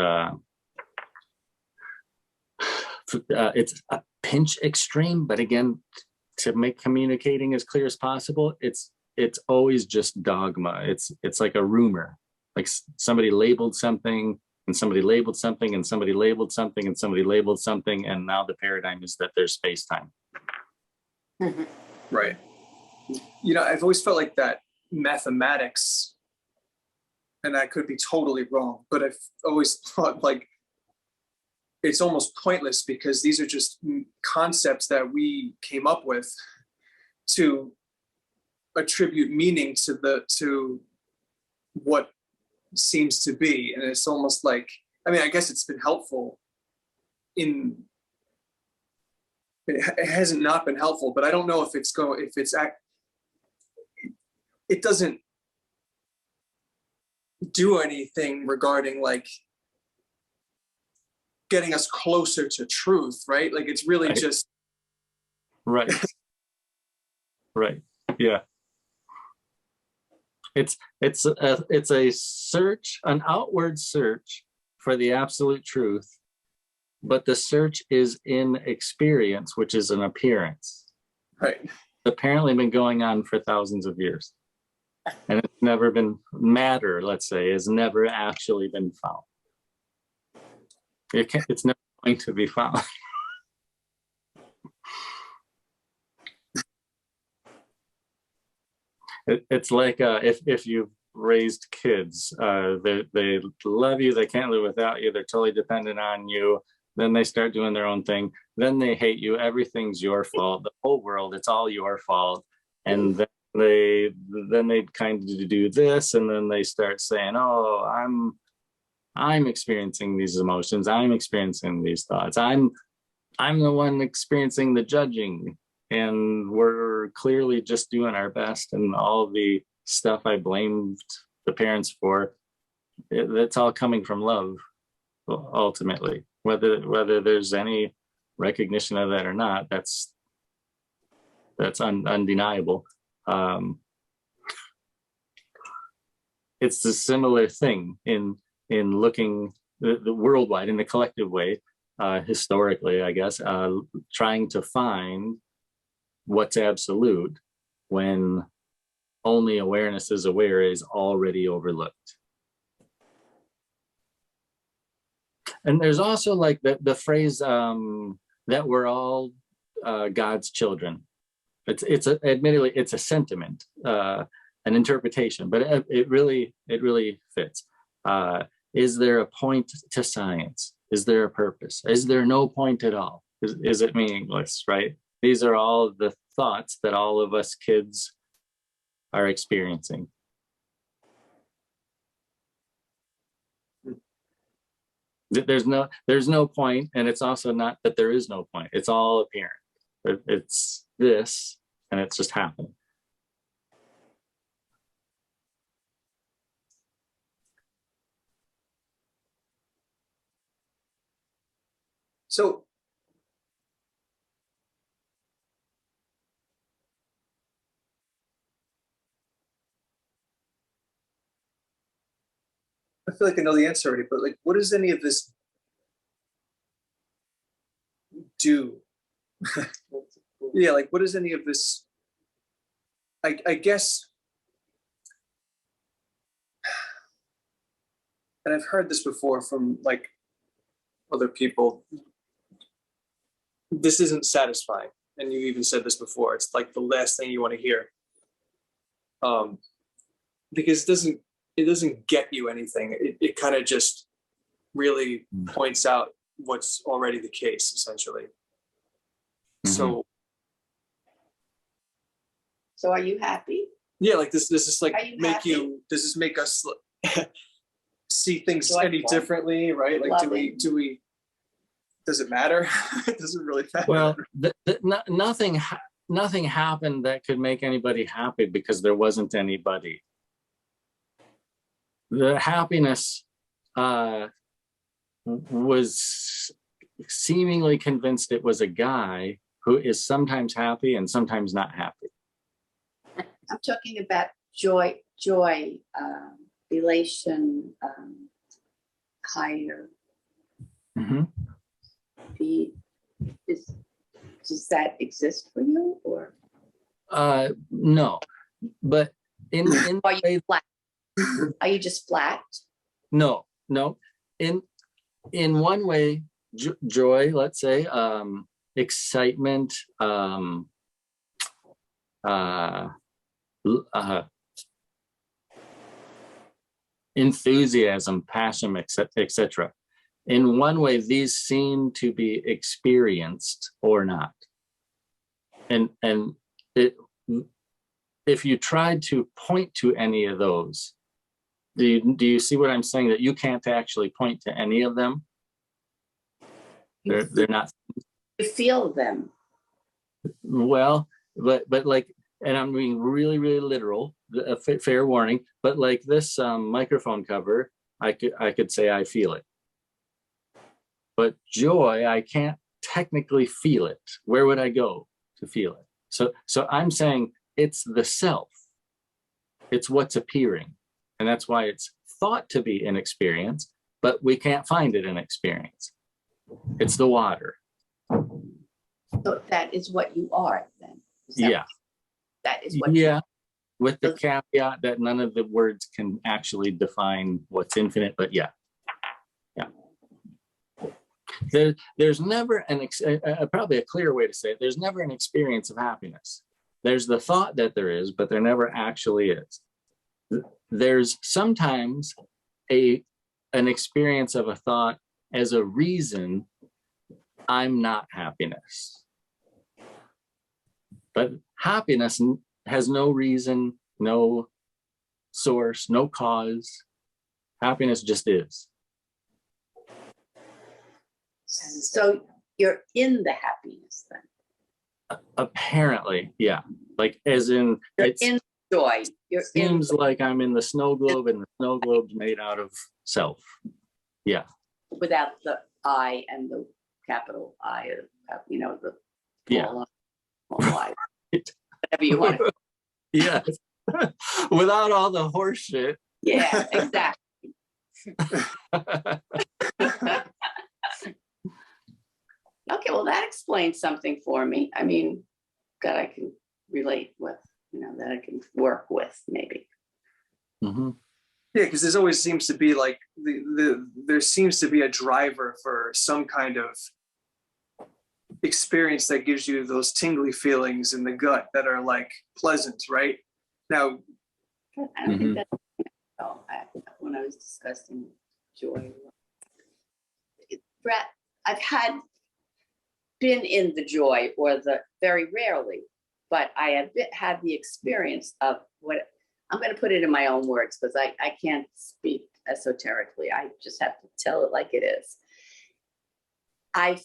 a pinch extreme, but again, to make communicating as clear as possible, it's always just dogma. It's like a rumor, like somebody labeled something and somebody labeled something and somebody labeled something and somebody labeled something, and now the paradigm is that there's space-time. Right. You know, I've always felt like that mathematics, and I could be totally wrong, but I've always thought like it's almost pointless because these are just concepts that we came up with to attribute meaning to what seems to be. And it's almost like, I mean, I guess it's been helpful it hasn't not been helpful, but I don't know if it doesn't do anything regarding like getting us closer to truth, right? Like it's really just right. Yeah. It's a search, an outward search for the absolute truth, but the search is in experience, which is an appearance. right. It's apparently been going on for thousands of years. And it's never been, matter, let's say, has never actually been found. It's never going to be found. It's like if you've raised kids, they love you, they can't live without you, they're totally dependent on you. Then they start doing their own thing. Then they hate you. Everything's your fault. The whole world, it's all your fault. And then they kind of do this, and then they start saying, "Oh, I'm experiencing these emotions. I'm experiencing these thoughts. I'm the one experiencing the judging, and we're clearly just doing our best." And all the stuff I blamed the parents for, that's all coming from love, ultimately. Whether there's any recognition of that or not, that's undeniable. It's a similar thing in looking the worldwide in a collective way, historically, I guess, trying to find what's absolute when only awareness is aware is already overlooked. And there's also like the phrase that we're all God's children. Admittedly, it's a sentiment, an interpretation, but it really fits. Is there a point to science? Is there a purpose? Is there no point at all? Is it meaningless, right? These are all the thoughts that all of us kids are experiencing. There's no point, and it's also not that there is no point. It's all apparent. It's this, and it's just happening. So I feel like I know the answer already, but like, what does any of this do? Yeah, like, what does any of this? I guess, and I've heard this before from like other people. This isn't satisfying, and you even said this before. It's like the last thing you want to hear, because it doesn't get you anything. It kind of just really points out what's already the case, essentially. Mm-hmm. So are you happy? Yeah, like this is like happy? Does this make us see things Joyful. any differently, right? Like Loving. do we does it matter? It doesn't really matter. Well, nothing happened that could make anybody happy because there wasn't anybody. The happiness was seemingly convinced it was a guy who is sometimes happy and sometimes not happy. I'm talking about joy, elation, higher. Mhm. Does that exist for you, or No, but in are you flat? Are you just flat? no. In one way, joy, let's say, excitement, enthusiasm, passion, etc. In one way, these seem to be experienced or not. And if you tried to point to any of those, do you see what I'm saying? That you can't actually point to any of them. They're not. You feel them. Well, but like, and I'm being really, really literal. A fair warning. But like this microphone cover, I could say I feel it. But joy, I can't technically feel it. Where would I go to feel it? So I'm saying it's the self. It's what's appearing. And that's why it's thought to be an experience, but we can't find it in experience. It's the water. So that is what you are then. Yeah. That is what Yeah. With the caveat that none of the words can actually define what's infinite, but yeah. There's never probably a clear way to say it. There's never an experience of happiness. There's the thought that there is, but there never actually is. There's sometimes an experience of a thought as a reason I'm not happiness. But happiness has no reason, no source, no cause. Happiness just is. So you're in the happiness then. Apparently, yeah. Like as in, You're it in joy. You're seems like I'm in the snow globe, and the snow globe's made out of self. Yeah. without the I and the capital I, the Yeah. small I, whatever you want. Yeah. Without all the horse shit. Yeah, exactly. Okay, well, that explains something for me. I mean, that I can relate with, that I can work with, maybe. Mm-hmm. Yeah, because there always seems to be like there seems to be a driver for some kind of experience that gives you those tingly feelings in the gut that are like pleasant, right? Now, I don't think that's when I was discussing joy. Brett, I've been in the joy, or the very rarely, but I have had the experience of what I'm going to put it in my own words, because I can't speak esoterically. I just have to tell it like it is. I've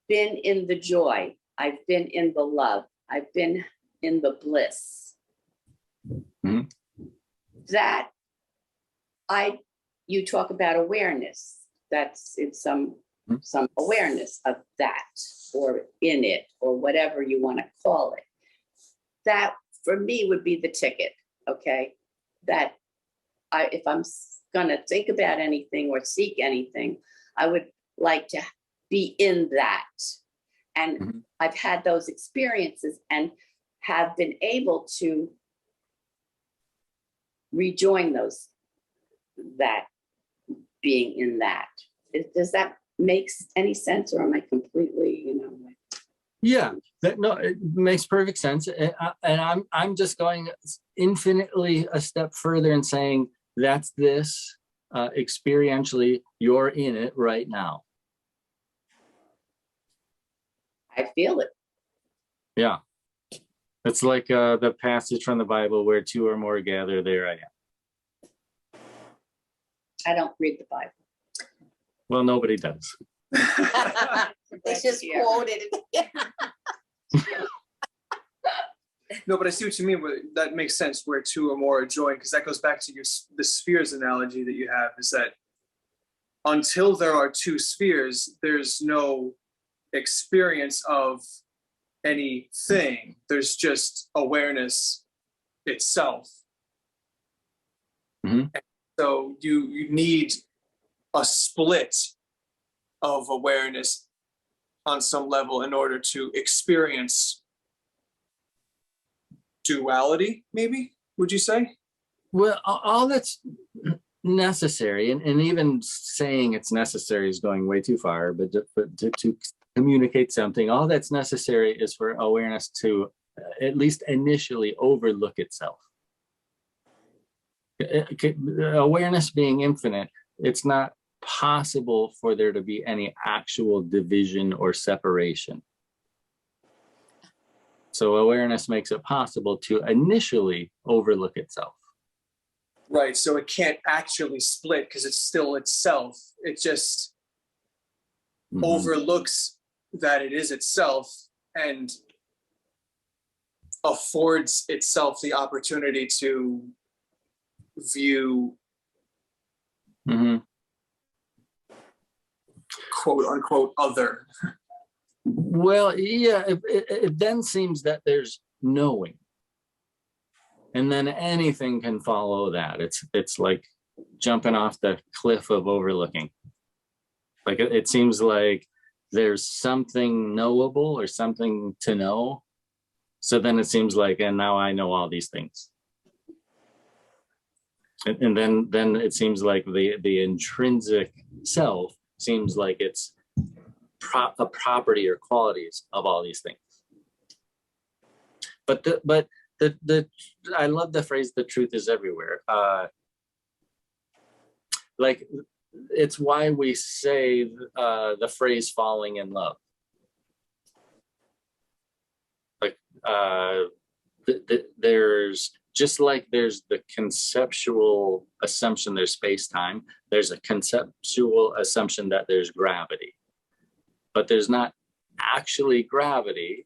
been in the joy. I've been in the love. I've been in the bliss. Mm-hmm. That you talk about awareness. That's it's some awareness of that, or in it, or whatever you want to call it. That for me would be the ticket. Okay, that if I'm gonna think about anything or seek anything, I would like to be in that. And I've had those experiences and have been able to rejoin that being in that. Does that make any sense, or am I completely, Yeah, it makes perfect sense. And I'm just going infinitely a step further and saying that's this experientially, you're in it right now. I feel it. Yeah. It's like the passage from the Bible where two or more gather, there I am. I don't read the Bible. Well, nobody does. It's just Yeah. quoted. No, but I see what you mean. But that makes sense where two or more are joined, because that goes back to the spheres analogy that you have, is that until there are two spheres, there's no experience of anything. There's just awareness itself. Mhm. So you need a split of awareness on some level in order to experience duality, maybe, would you say? Well, all that's necessary, and even saying it's necessary is going way too far, but to communicate something, all that's necessary is for awareness to at least initially overlook itself. Awareness being infinite, it's not possible for there to be any actual division or separation. So awareness makes it possible to initially overlook itself. Right. So it can't actually split because it's still itself. It just overlooks that it is itself and affords itself the opportunity to view quote unquote other. Well, yeah, it then seems that there's knowing. And then anything can follow that. It's like jumping off the cliff of overlooking. Like it seems like there's something knowable or something to know. So then it seems like, and now I know all these things. And then it seems like the intrinsic self seems like it's a property or qualities of all these things. But the I love the phrase "the truth is everywhere." Like it's why we say the phrase "falling in love." Like there's just like there's the conceptual assumption there's space-time. There's a conceptual assumption that there's gravity, but there's not actually gravity.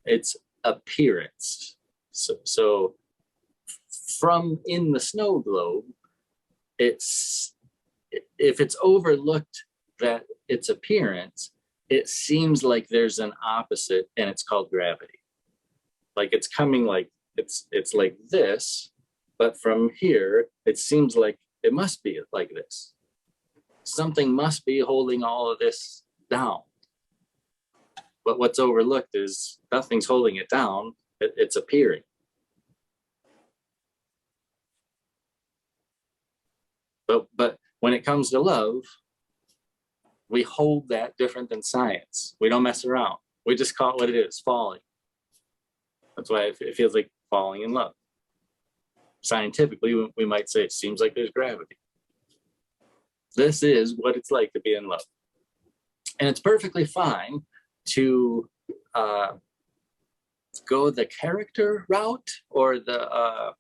It's appearance. So from in the snow globe, it's if it's overlooked that its appearance, it seems like there's an opposite, and it's called gravity. Like it's coming like it's like this, but from here it seems like it must be like this. Something must be holding all of this down. But what's overlooked is nothing's holding it down. It's appearing. But when it comes to love, we hold that different than science. We don't mess around. We just call it what it is, falling. That's why it feels like falling in love. Scientifically, we might say it seems like there's gravity. This is what it's like to be in love. And it's perfectly fine to go the character route or the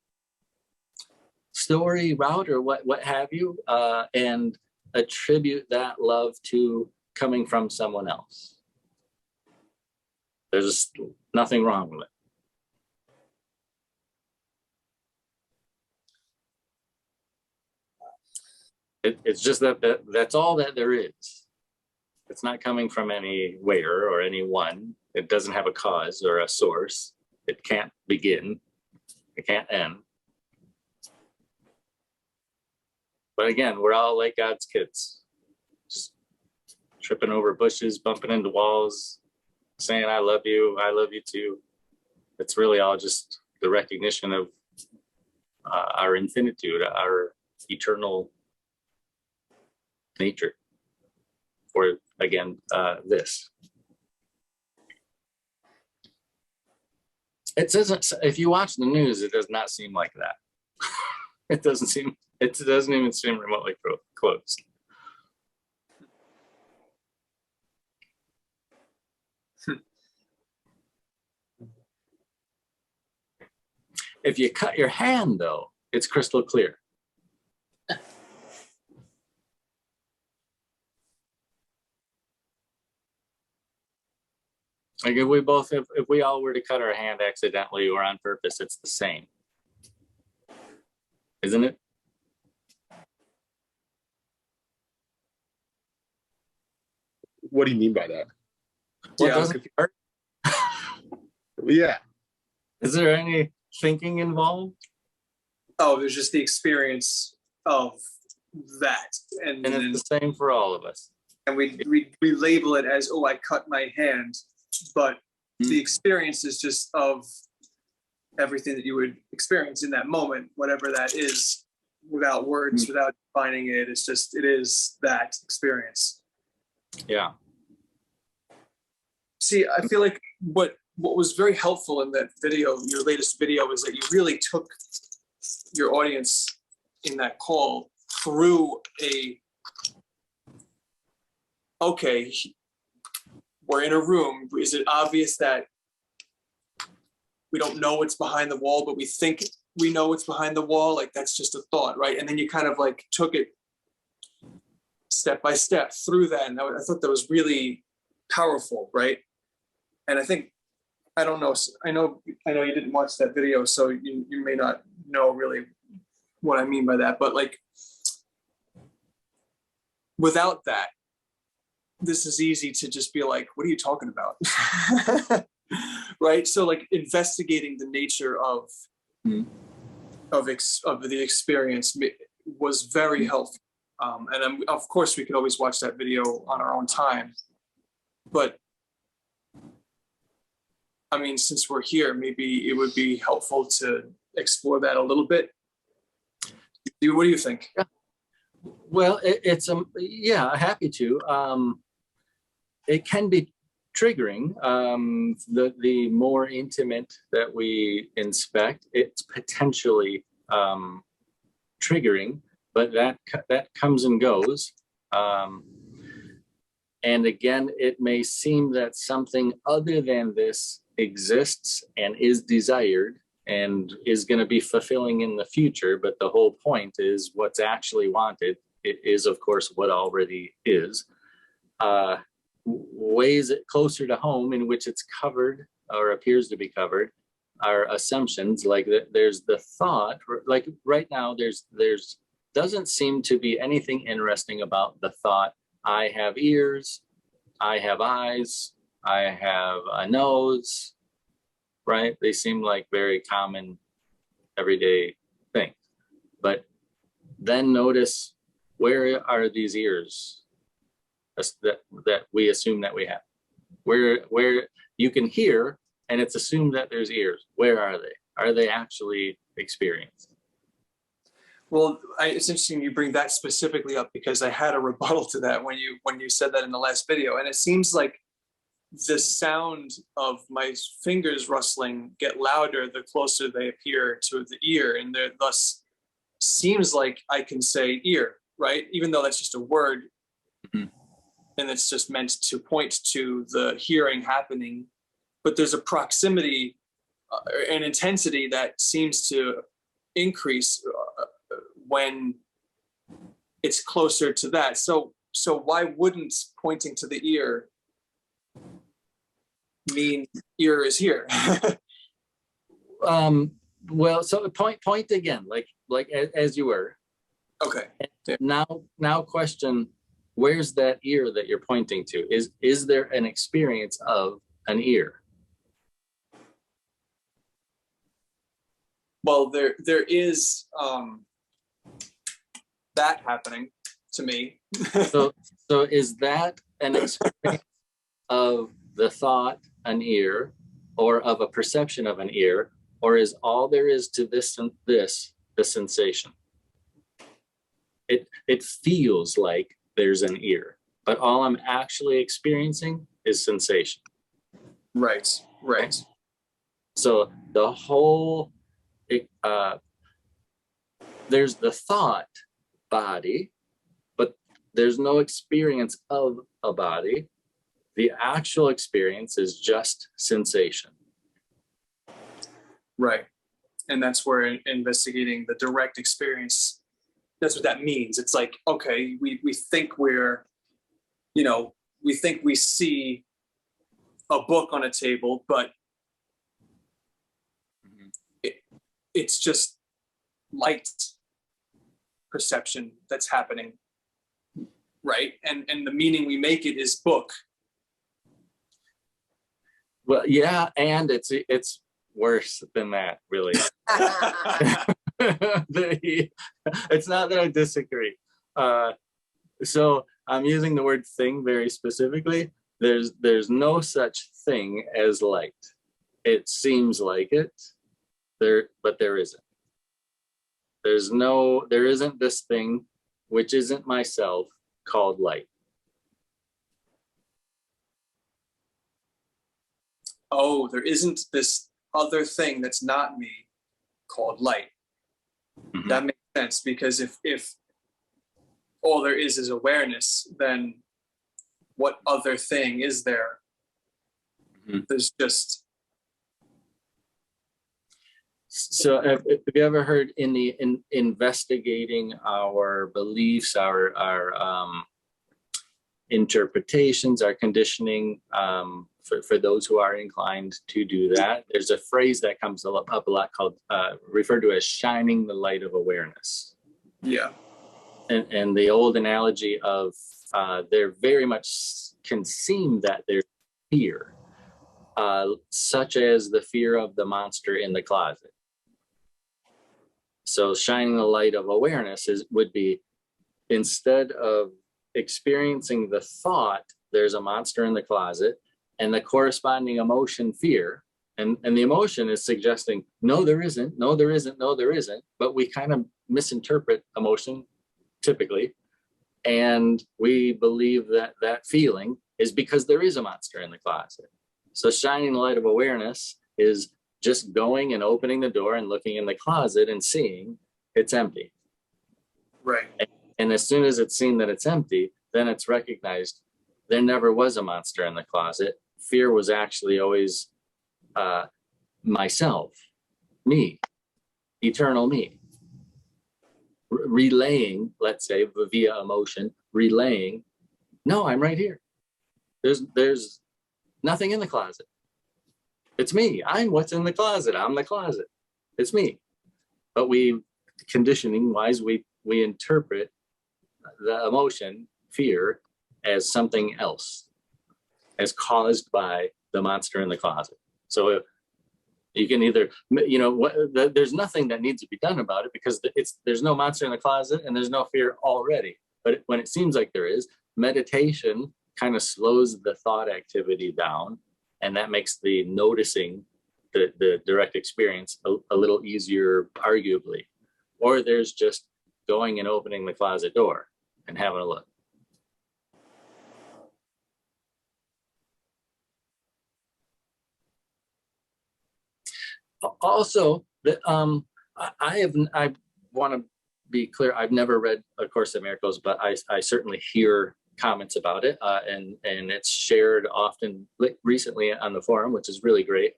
story route or what have you, and attribute that love to coming from someone else. There's nothing wrong with it. It's just that's all that there is. It's not coming from anywhere or anyone. It doesn't have a cause or a source. It can't begin. It can't end. But again, we're all like God's kids, just tripping over bushes, bumping into walls, saying, I love you too. It's really all just the recognition of our infinitude, our eternal nature. Or again, this. It doesn't, if you watch the news, it does not seem like that. It doesn't even seem remotely close. If you cut your hand, though, it's crystal clear. Like if we all were to cut our hand accidentally or on purpose, it's the same, isn't it? What do you mean by that? Well, Yeah, doesn't it hurt? Yeah. Is there any thinking involved? oh, there's just the experience of that, and And then, it's the same for all of us. and we label it as, oh, I cut my hand, but the experience is just of everything that you would experience in that moment, whatever that is, without words, without defining it. It's just, it is that experience. Yeah. See, I feel like what was very helpful in that video, your latest video, is that you really took your audience in that call through okay, we're in a room. Is it obvious that we don't know what's behind the wall, but we think we know what's behind the wall? Like, that's just a thought, right? And then you kind of like took it step by step through that. And I thought that was really powerful, right? And I think, I don't know, I know you didn't watch that video, so you may not know really what I mean by that, but like, without that, this is easy to just be like, what are you talking about? Right? So like investigating the nature of the experience was very helpful. And of course we could always watch that video on our own time, but I mean, since we're here, maybe it would be helpful to explore that a little bit. What do you think? Well, it's yeah, happy to. It can be triggering. The more intimate that we inspect, it's potentially triggering, but that comes and goes. And again, it may seem that something other than this exists and is desired and is going to be fulfilling in the future, but the whole point is what's actually wanted. It is, of course, what already is. Ways it closer to home in which it's covered or appears to be covered are assumptions, like that there's the thought, like right now there's doesn't seem to be anything interesting about the thought, I have ears, I have eyes, I have a nose, right? They seem like very common everyday things. But then notice, where are these ears that we assume that we have? Where you can hear and it's assumed that there's ears. Where are they? Are they actually experienced? Well, it's interesting you bring that specifically up, because I had a rebuttal to that when you said that in the last video. And it seems like the sound of my fingers rustling get louder the closer they appear to the ear, and there thus seems like I can say ear, right? Even though that's just a word, and it's just meant to point to the hearing happening. But there's a proximity and intensity that seems to increase when it's closer to that. So why wouldn't pointing to the ear mean ear is here? Well, so point again, like as you were. Okay. Yeah. Now question, where's that ear that you're pointing to? Is there an experience of an ear? Well, there is that happening to me. So is that an experience of the thought, an ear, or of a perception of an ear, or is all there is to this the sensation? It feels like there's an ear, but all I'm actually experiencing is sensation. Right. So the whole, there's the thought body, but there's no experience of a body. The actual experience is just sensation. Right. And that's where investigating the direct experience, that's what that means. It's like, okay, we think we think we see a book on a table, but Mhm. it's just light perception that's happening, right? And the meaning we make it is book. Well, yeah, and it's worse than that, really. It's not that I disagree. So I'm using the word thing very specifically. There's no such thing as light. It seems like it, but there isn't. There isn't this thing which isn't myself called light. Oh, there isn't this other thing that's not me called light. Mhm. That makes sense, because if all there is awareness, then what other thing is there? Mhm. There's just, So have you ever heard in investigating our beliefs, our interpretations, our conditioning, for those who are inclined to do that, there's a phrase that comes up a lot called, referred to as shining the light of awareness. yeah. And the old analogy of there very much can seem that there's fear, such as the fear of the monster in the closet. So shining the light of awareness would be, instead of experiencing the thought, there's a monster in the closet, and the corresponding emotion, fear, and the emotion is suggesting, no, there isn't, no, there isn't, no, there isn't, but we kind of misinterpret emotion typically, and we believe that that feeling is because there is a monster in the closet. So shining the light of awareness is just going and opening the door and looking in the closet and seeing it's empty. Right. And as soon as it's seen that it's empty, then it's recognized there never was a monster in the closet. Fear was actually always myself, me, eternal me. Relaying, let's say, via emotion, relaying, no, I'm right here. There's nothing in the closet. It's me. I'm what's in the closet. I'm the closet. It's me. But conditioning wise, we interpret the emotion, fear, as something else, as caused by the monster in the closet. So you can either, there's nothing that needs to be done about it, because there's no monster in the closet and there's no fear already. But when it seems like there is, meditation kind of slows the thought activity down, and that makes the noticing, the direct experience, a little easier, arguably. Or there's just going and opening the closet door and having a look. Also, I want to be clear. I've never read A Course in Miracles, but I certainly hear comments about it, and it's shared often recently on the forum, which is really great.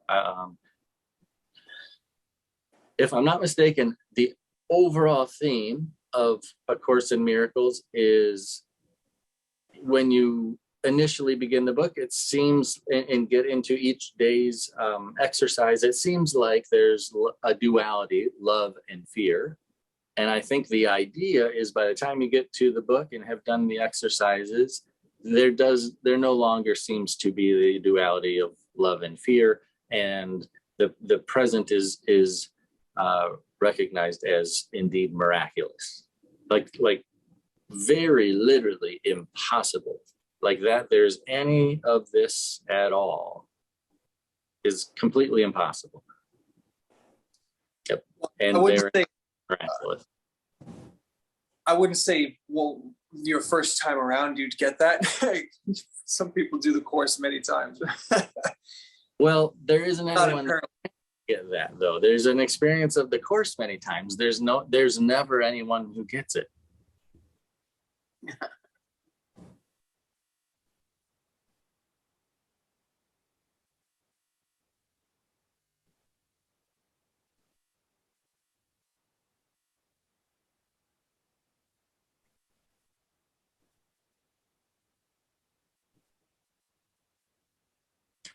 If I'm not mistaken, the overall theme of A Course in Miracles is, when you initially begin the book, it seems, and get into each day's exercise, it seems like there's a duality, love and fear. And I think the idea is, by the time you get to the book and have done the exercises, there no longer seems to be the duality of love and fear, and the present is recognized as indeed miraculous, like very literally impossible. Like that there's any of this at all is completely impossible. Yep. And they're miraculous. I wouldn't say, well, your first time around you'd get that. Some people do the course many times. Well, there isn't Not anyone apparently. get that though. There's an experience of the course many times. There's never anyone who gets it.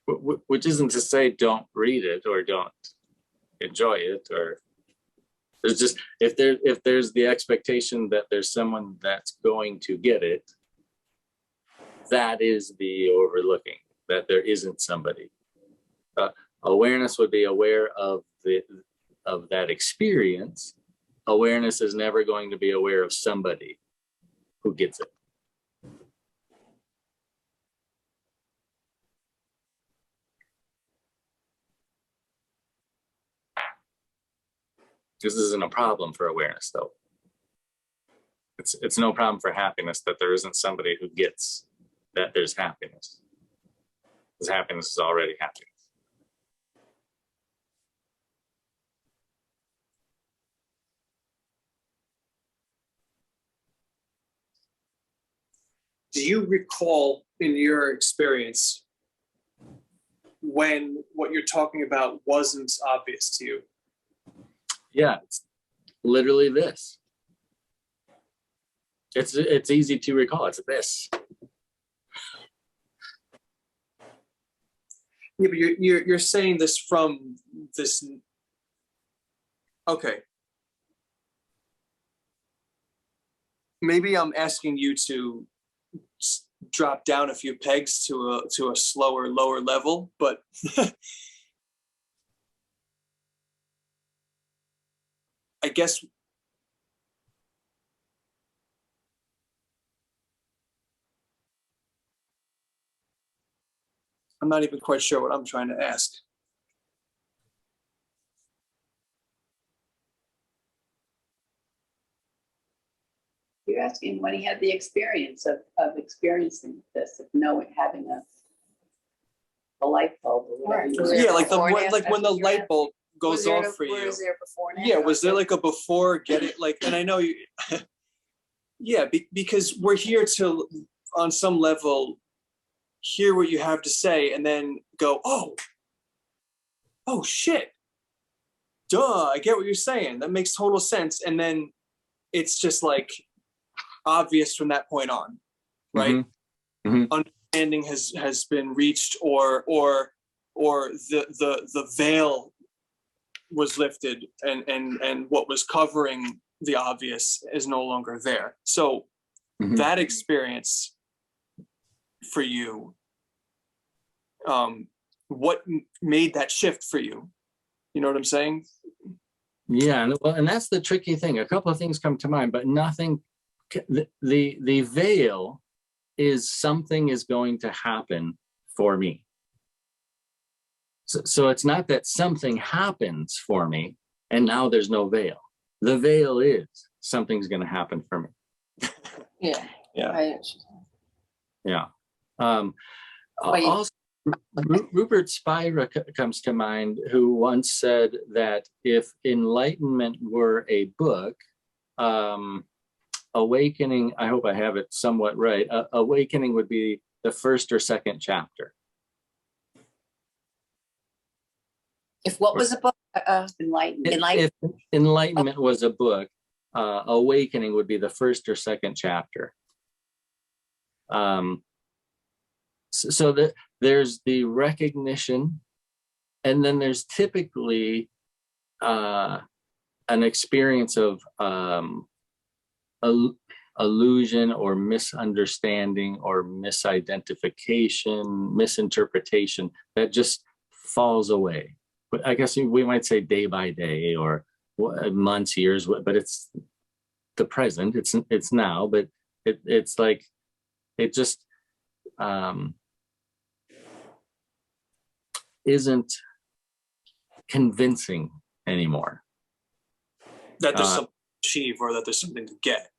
which isn't to say don't read it or don't enjoy it, or there's just, if there's the expectation that there's someone that's going to get it, that is the overlooking, that there isn't somebody. Awareness would be aware of that experience. Awareness is never going to be aware of somebody who gets it. This isn't a problem for awareness, though. It's no problem for happiness that there isn't somebody who gets that there's happiness, because happiness is already happiness. Do you recall in your experience when what you're talking about wasn't obvious to you? Yeah, it's literally this. It's easy to recall. It's this. Yeah, but you're saying this from this. Okay. Maybe I'm asking you to drop down a few pegs to a slower, lower level, but I guess I'm not even quite sure what I'm trying to ask. You're asking when he had the experience of experiencing this, of knowing, having a light bulb or whatever. Right. you Was say. there Yeah, like before and after? when the light bulb goes off for you. Was there before and Yeah, after? was there like a before, get it, like, and I know you, yeah, because we're here to, on some level, hear what you have to say and then go, oh shit, duh, I get what you're saying. That makes total sense. And then it's just like obvious from that point on, right? Mm-hmm. Understanding has been reached, or the veil was lifted, and what was covering the obvious is no longer there. So that experience for you, what made that shift for you? You know what I'm saying? Yeah, and that's the tricky thing. A couple of things come to mind, but nothing. The veil is something is going to happen for me. So it's not that something happens for me and now there's no veil. The veil is something's going to happen for me. Yeah. Yeah. Right. Yeah. Wait. Also, Rupert Spira comes to mind, who once said that if enlightenment were a book, awakening, I hope I have it somewhat right, awakening would be the first or second chapter. If what was the book? Enlightenment. If enlightenment was a book, awakening would be the first or second chapter. So that there's the recognition, and then there's typically an experience of illusion or misunderstanding or misidentification, misinterpretation that just falls away. But I guess we might say day by day or months, years, but it's the present. It's now, but it's like it just isn't convincing anymore. That there's something to achieve, or that there's something to get.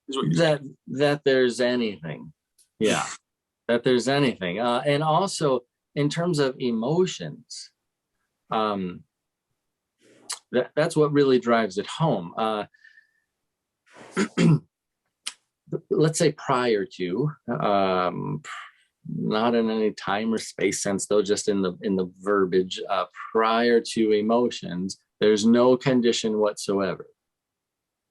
Is what you're saying. That there's anything. Yeah. That there's anything. And also in terms of emotions, that's what really drives it home. Let's say prior to, not in any time or space sense, though, just in the verbiage, prior to emotions, there's no condition whatsoever.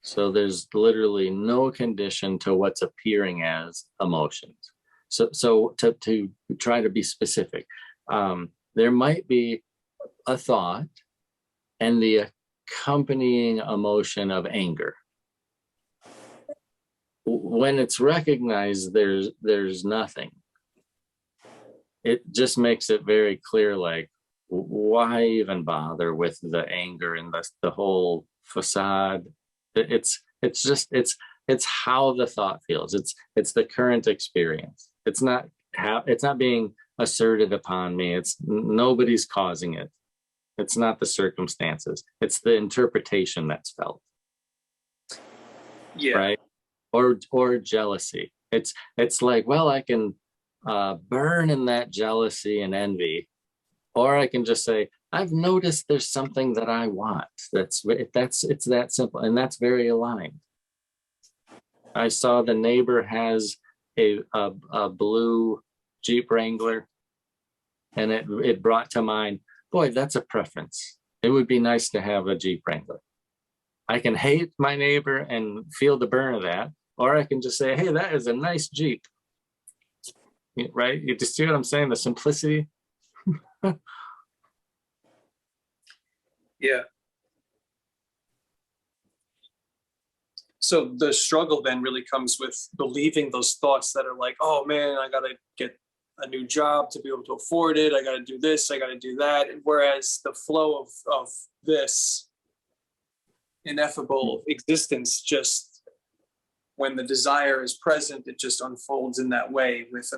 So there's literally no condition to what's appearing as emotions. So to try to be specific, There might be a thought and the accompanying emotion of anger. When it's recognized, there's nothing. It just makes it very clear, like, why even bother with the anger and the whole facade? It's how the thought feels. It's the current experience. It's not being asserted upon me. It's nobody's causing it. It's not the circumstances. It's the interpretation that's felt. Yeah. Right. Or jealousy. It's like, well, I can burn in that jealousy and envy, or I can just say, I've noticed there's something that I want. It's that simple, and that's very aligned. I saw the neighbor has a blue Jeep Wrangler, and it brought to mind, boy, that's a preference. It would be nice to have a Jeep Wrangler. I can hate my neighbor and feel the burn of that, or I can just say, hey, that is a nice Jeep. Right? You just see what I'm saying? The simplicity. Yeah. So the struggle then really comes with believing those thoughts that are like, oh man, I gotta get a new job to be able to afford it. I gotta do this, I gotta do that. Whereas the flow of this ineffable existence, just when the desire is present, it just unfolds in that way with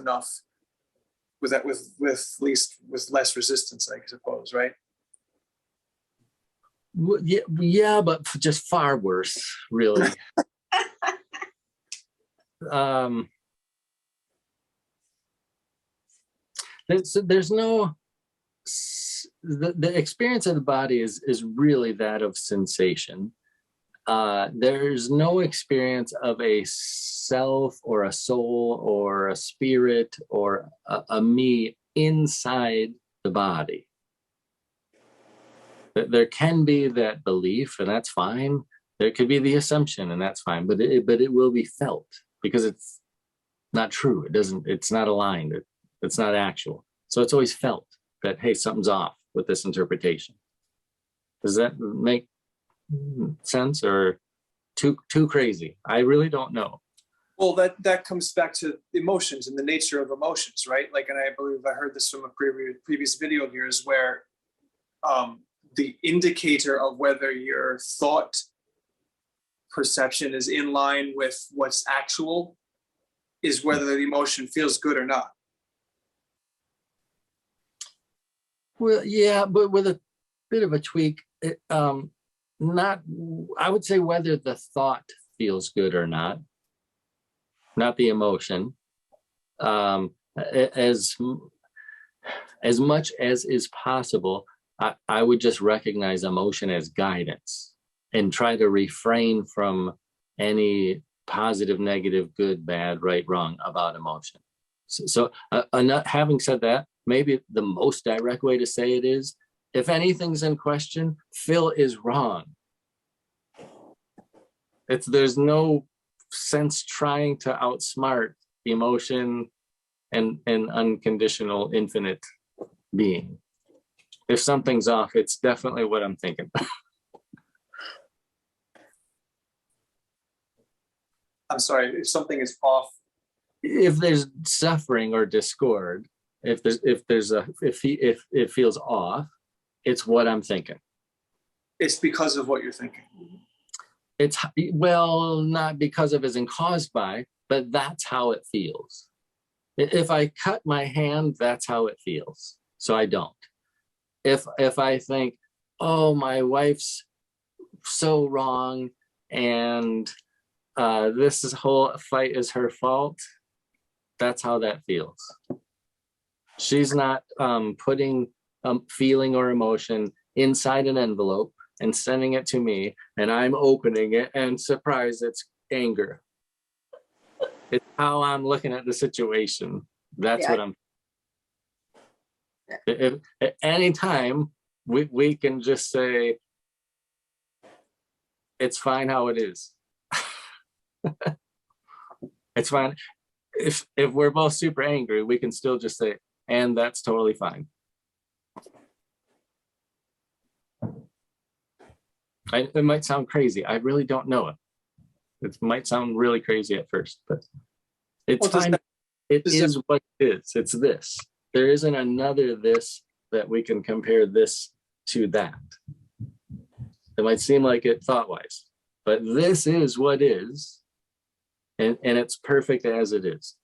less resistance, I suppose, right? Yeah, but just far worse, really. There's no, the experience of the body is really that of sensation. There's no experience of a self or a soul or a spirit or a me inside the body. There can be that belief, and that's fine. There could be the assumption, and that's fine. But it will be felt, because it's not true. It's not aligned. It's not actual. So it's always felt that, hey, something's off with this interpretation. Does that make sense, or too crazy? I really don't know. Well, that comes back to emotions and the nature of emotions, right? Like, and I believe I heard this from a previous video of yours, where the indicator of whether your thought perception is in line with what's actual is whether the emotion feels good or not. Well, yeah, but with a bit of a tweak. Not, I would say, whether the thought feels good or not the emotion. As much as is possible, I would just recognize emotion as guidance and try to refrain from any positive, negative, good, bad, right, wrong about emotion. So having said that, maybe the most direct way to say it is, if anything's in question, Phil is wrong. There's no sense trying to outsmart emotion and unconditional infinite being. If something's off, it's definitely what I'm thinking. I'm sorry, if something is off. If there's suffering or discord, if it feels off, it's what I'm thinking. It's because of what you're thinking. It's, well, not because of isn't caused by, but that's how it feels. If I cut my hand, that's how it feels. So I don't. If I think, oh, my wife's so wrong, and this whole fight is her fault, that's how that feels. She's not putting feeling or emotion inside an envelope and sending it to me, and I'm opening it and surprised it's anger. It's how I'm looking at the situation. That's what I'm. If, at any time we can just say, it's fine how it is. It's fine. If we're both super angry, we can still just say, and that's totally fine. It might sound crazy. I really don't know it. It might sound really crazy at first, but it's Well, does fine. that- It does is what it is. It's this. There isn't another this that we can compare this to that. It might seem like it thought-wise, but this is what is, and it's perfect as it is.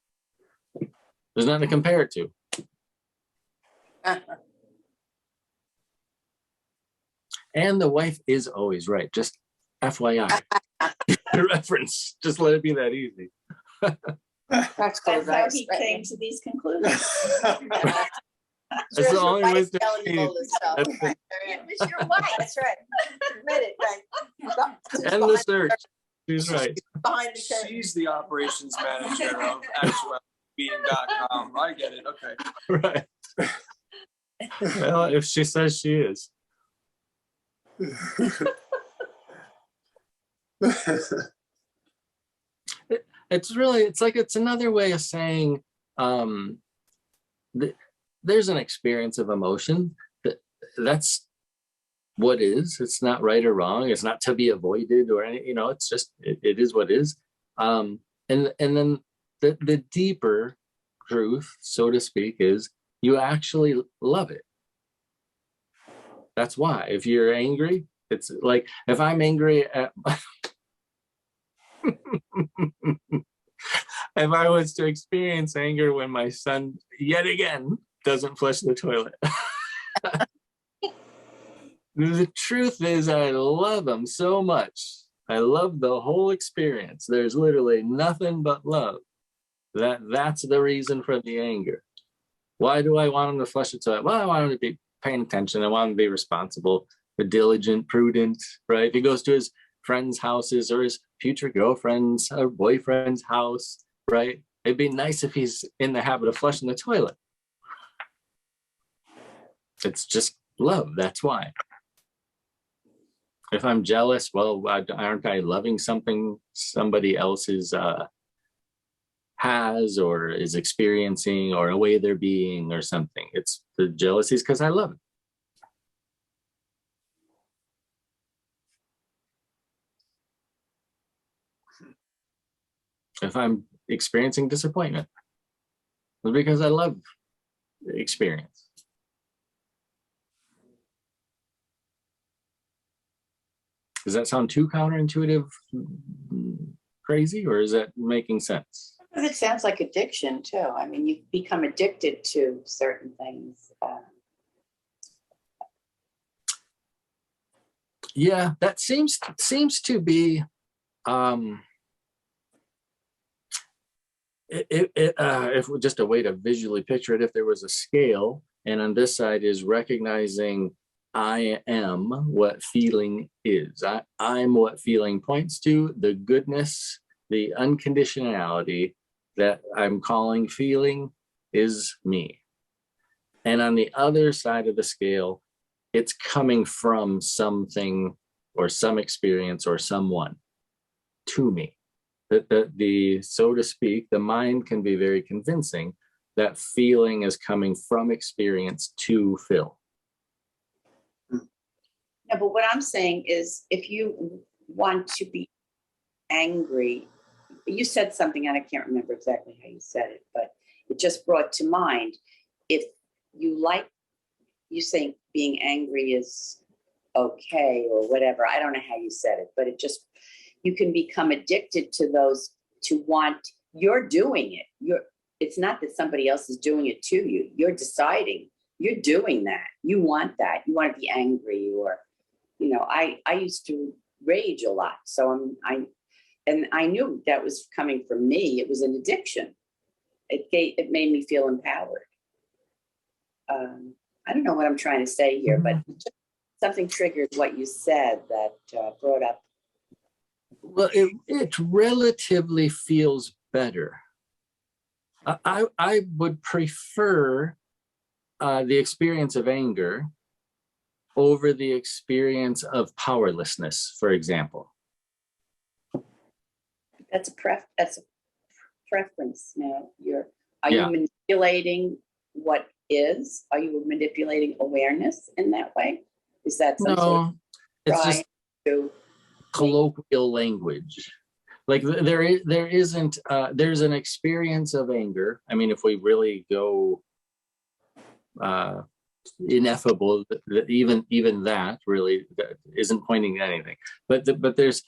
There's nothing to compare it to. And the wife is always right. Just FYI. Reference. Just let it be that easy. Practical That's how advice. he right? came to these conclusions. That's the only Wife wisdom telling we you need. all this stuff. That's Right. It was your wife. That's right. Admit it, right. Who's And the behind- search. She's right. Behind the curtain. She's the operations manager of actualbeing.com. I get it. Okay. Right. Well, if she says she is. It's like it's another way of saying there's an experience of emotion that's what is. It's not right or wrong. It's not to be avoided or any, it's just it is what is. And then the deeper truth, so to speak, is you actually love it. That's why. If you're angry, it's like if I'm angry at if I was to experience anger when my son yet again doesn't flush the toilet. The truth is I love him so much. I love the whole experience. There's literally nothing but love. That's the reason for the anger. Why do I want him to flush the toilet? Well, I want him to be paying attention. I want him to be responsible, diligent, prudent, right? If he goes to his friends' houses or his future girlfriend's or boyfriend's house, right? It'd be nice if he's in the habit of flushing the toilet. It's just love. That's why. If I'm jealous, well, aren't I loving something somebody else has or is experiencing or a way they're being or something? It's the jealousy is because I love it. If I'm experiencing disappointment, it's because I love the experience. Does that sound too counterintuitive, crazy, or is that making sense? It sounds like addiction too. I mean, you become addicted to certain things. Yeah, that seems to be if just a way to visually picture it, if there was a scale and on this side is recognizing I am what feeling is. I'm what feeling points to, the goodness, the unconditionality that I'm calling feeling is me. And on the other side of the scale, it's coming from something or some experience or someone to me. The so to speak, the mind can be very convincing that feeling is coming from experience to Phil. No, but what I'm saying is if you want to be angry, you said something, and I can't remember exactly how you said it, but it just brought to mind, if you think being angry is okay or whatever, I don't know how you said it, but you can become addicted to those, you're doing it. It's not that somebody else is doing it to you. You're deciding, you're doing that. You want that. You want to be angry or, I used to rage a lot. So I knew that was coming from me. It was an addiction. It made me feel empowered. I don't know what I'm trying to say here, but something triggered what you said that brought up. Well, it relatively feels better. I would prefer the experience of anger over the experience of powerlessness, for example. That's a preference. Now, are Yeah. you manipulating what is? Are you manipulating awareness in that way? Is that some sort of No, it's try? just to, colloquial language. Like there isn't, there's an experience of anger. I mean, if we really go ineffable, even that really isn't pointing at anything. But there's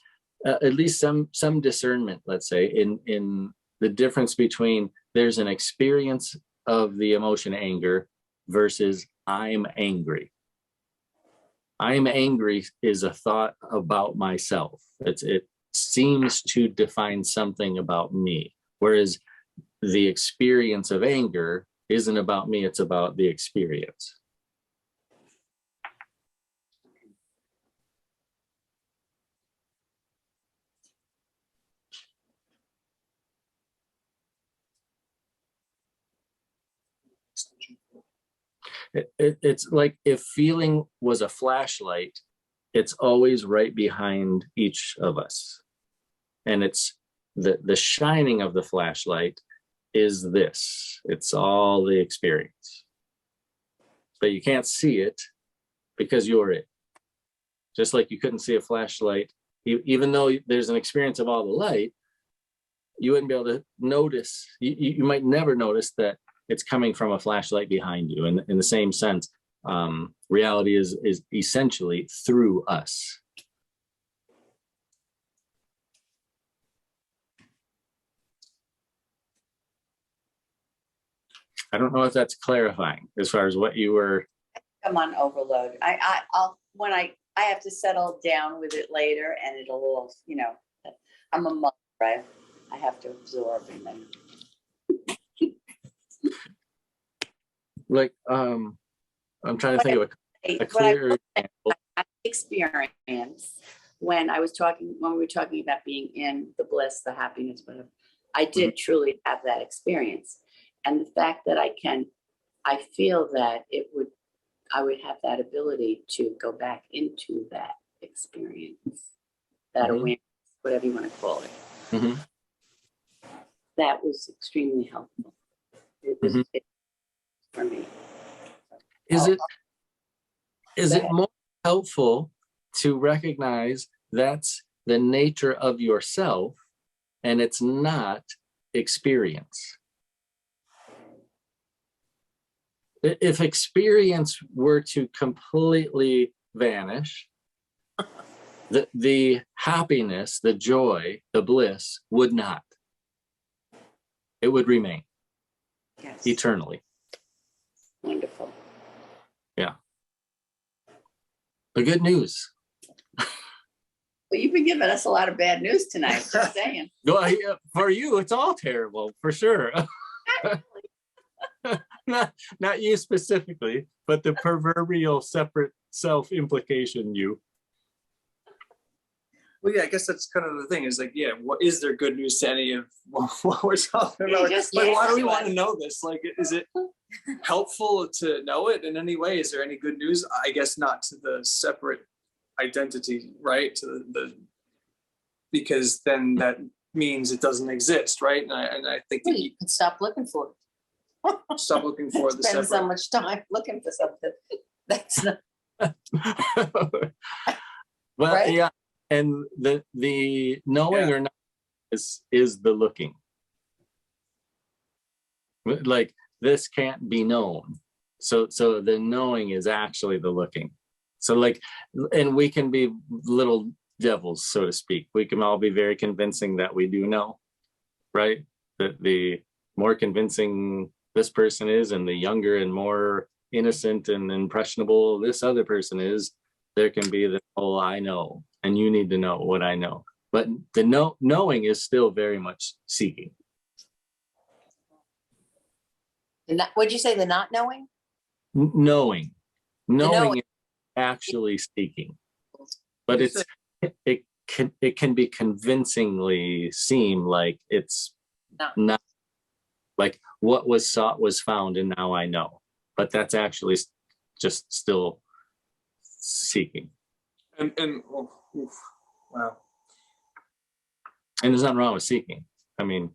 at least some discernment, let's say, in the difference between there's an experience of the emotion anger versus I'm angry. I'm angry is a thought about myself. It seems to define something about me, whereas the experience of anger isn't about me, it's about the experience. It's like if feeling was a flashlight, it's always right behind each of us. And it's the shining of the flashlight is this. It's all the experience. But you can't see it because you're it. Just like you couldn't see a flashlight, even though there's an experience of all the light, you wouldn't be able to notice, you might never notice that it's coming from a flashlight behind you. And in the same sense, reality is essentially through us. I don't know if that's clarifying as far as what you were. come on, overload. I'll, when I have to settle down with it later and it'll all, I'm a mother, right? I have to absorb and then. Like, I'm trying to think of a What clear example. I experience when we were talking about being in the bliss, the happiness, whatever, I did truly have that experience. And the fact that I feel that I would have that ability to go back into that experience, that awareness, whatever you want to call it. Mhm. That was extremely helpful. It was for me. Is it more helpful to recognize that's the nature of yourself and it's not experience? If experience were to completely vanish, the happiness, the joy, the bliss would not. It would remain eternally. Wonderful. Yeah. The good news. Well, you've been giving us a lot of bad news tonight, just saying. Well, for you, it's all terrible, for sure. Not you specifically, but the proverbial separate self-implication you. Well, yeah, I guess that's kind of the thing is like, yeah, what is there good news to any of what we're talking about? Like, why do we want to know this? Like, is it helpful to know it in any way? Is there any good news? I guess not to the separate identity, right? To the because then that means it doesn't exist, right? And I think that You can stop looking for it. stop looking for the Spend so separate. much time looking for something. That's not Well, right. yeah, and the knowing or not is the looking. Like this can't be known, so the knowing is actually the looking. So like, and we can be little devils, so to speak. We can all be very convincing that we do know, right? That the more convincing this person is, and the younger and more innocent and impressionable this other person is, there can be the whole I know, and you need to know what I know. But the knowing is still very much seeking. What'd you say? The not knowing? Knowing knowing. is actually seeking, but it can be convincingly seem like it's not like what was sought was found and now I know, but that's actually just still seeking. And wow. And there's nothing wrong with seeking. I mean,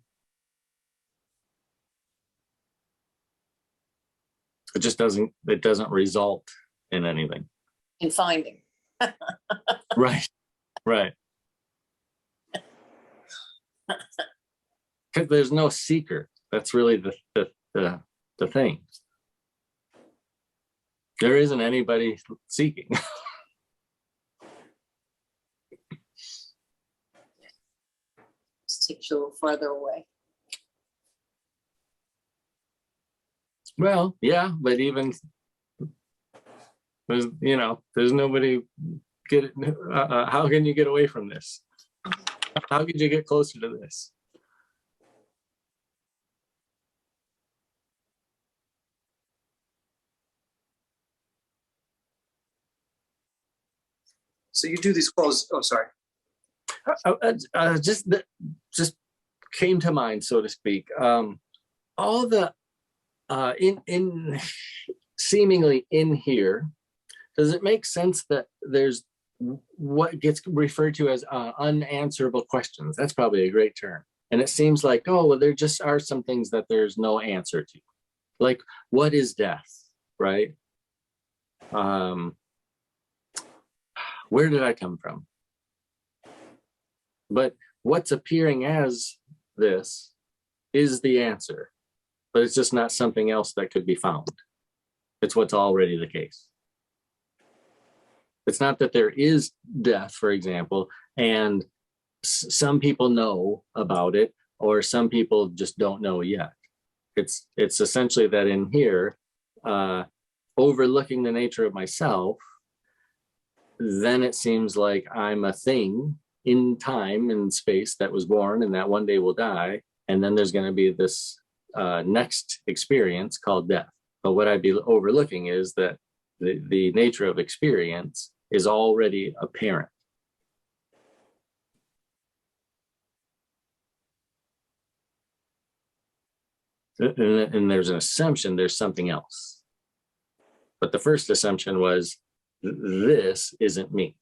it just doesn't result in anything. In finding. Right. Right. Because there's no seeker. That's really the thing. There isn't anybody seeking. Just takes you a little farther away. Well, yeah, but even there's nobody get. How can you get away from this? How could you get closer to this? So you do these calls. Oh, sorry. Just came to mind, so to speak. All the in seemingly in here, does it make sense that there's what gets referred to as unanswerable questions? That's probably a great term. And it seems like, oh, well, there just are some things that there's no answer to. Like, what is death, right? Where did I come from? But what's appearing as this is the answer, but it's just not something else that could be found. It's what's already the case. It's not that there is death, for example, and some people know about it, or some people just don't know yet. It's essentially that in here, overlooking the nature of myself, then it seems like I'm a thing in time and space that was born and that one day will die. And then there's going to be this next experience called death. But what I'd be overlooking is that the nature of experience is already apparent. And there's an assumption there's something else. But the first assumption was, this isn't me.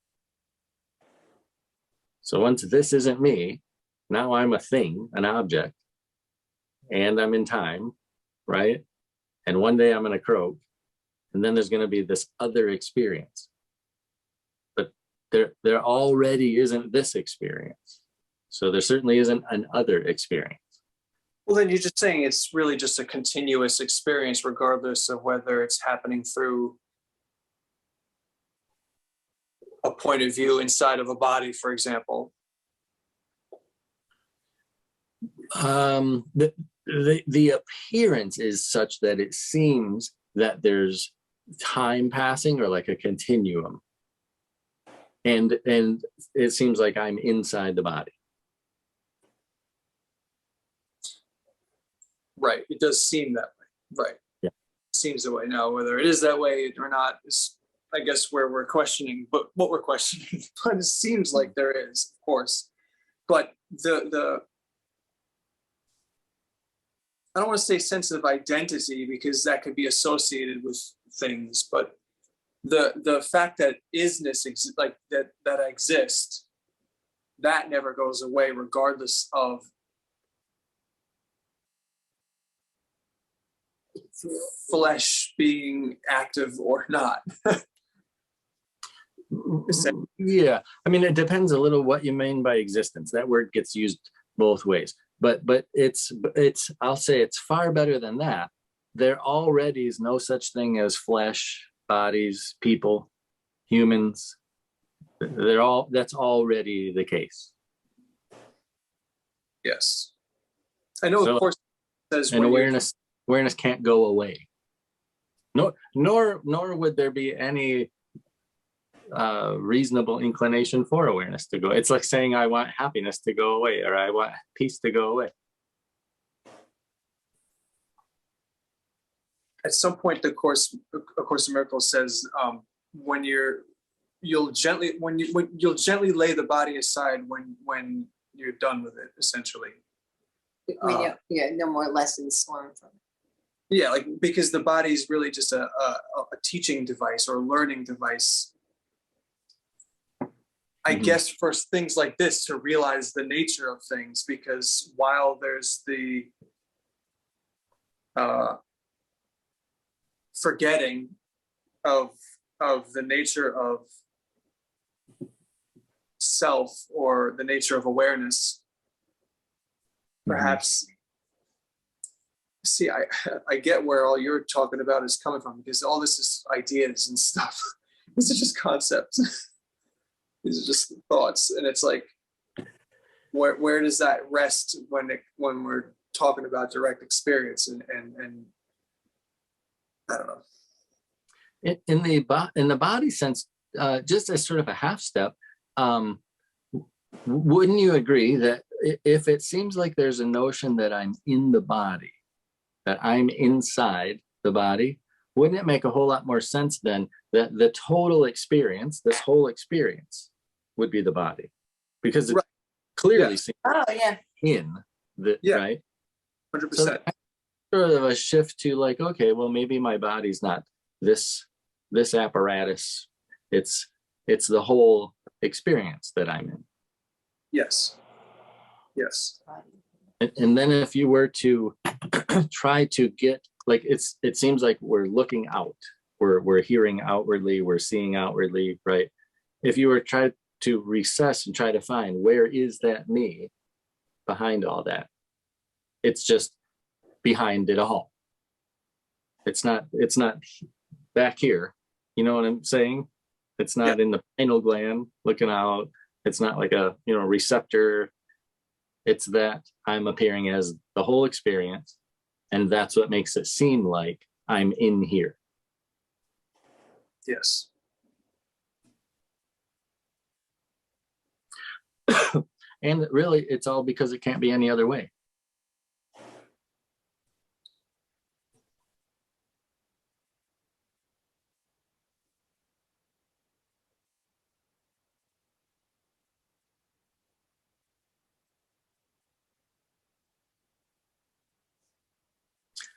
So once this isn't me, now I'm a thing, an object, and I'm in time, right? And one day I'm going to croak, and then there's going to be this other experience. But there already isn't this experience. So there certainly isn't an other experience. Well, then you're just saying it's really just a continuous experience, regardless of whether it's happening through a point of view inside of a body, for example. The appearance is such that it seems that there's time passing, or like a continuum, and it seems like I'm inside the body. Right. It does seem that way. Right. Yeah. It seems that way. Now, whether it is that way or not is, I guess, where we're questioning, but what we're questioning. But it seems like there is, of course. But the I don't want to say sense of identity, because that could be associated with things, but the fact that isness like that exists, that never goes away, regardless of flesh being active or not. Yeah, I mean, it depends a little what you mean by existence. That word gets used both ways, but it's I'll say it's far better than that. There already is no such thing as flesh, bodies, people, humans. That's already the case. Yes, I know. So, of course, it says and awareness can't go away. Nor would there be any reasonable inclination for awareness to go. It's like saying I want happiness to go away, or I want peace to go away. At some point, the Course in Miracles says, when you'll gently lay the body aside when you're done with it, essentially. No more lessons learned from it. Yeah, like, because the body is really just a teaching device or a learning device. I guess for things like this, to realize the nature of things, because while there's the forgetting of the nature of self or the nature of awareness, perhaps. See, I get where all you're talking about is coming from, because all this is ideas and stuff. This is just concepts. These are just thoughts, and it's like, where does that rest when we're talking about direct experience and I don't know. In the body sense, just as sort of a half step, wouldn't you agree that if it seems like there's a notion that I'm in the body, that I'm inside the body, wouldn't it make a whole lot more sense then that the total experience, this whole experience, would be the body? Because it Right. clearly Yeah. seems Oh, yeah. in the, Yeah. right? 100%. So that's sort of a shift to like, okay, well, maybe my body's not this apparatus. It's the whole experience that I'm in. Yes. Yes. And then if you were to try to get, like, it seems like we're looking out, we're hearing outwardly, we're seeing outwardly, right? If you were try to recess and try to find where is that me behind all that, it's just behind it all. It's not back here. You know what I'm saying? It's not in the pineal gland looking out. It's not like a receptor. It's that I'm appearing as the whole experience, and that's what makes it seem like I'm in here. Yes. And really, it's all because it can't be any other way.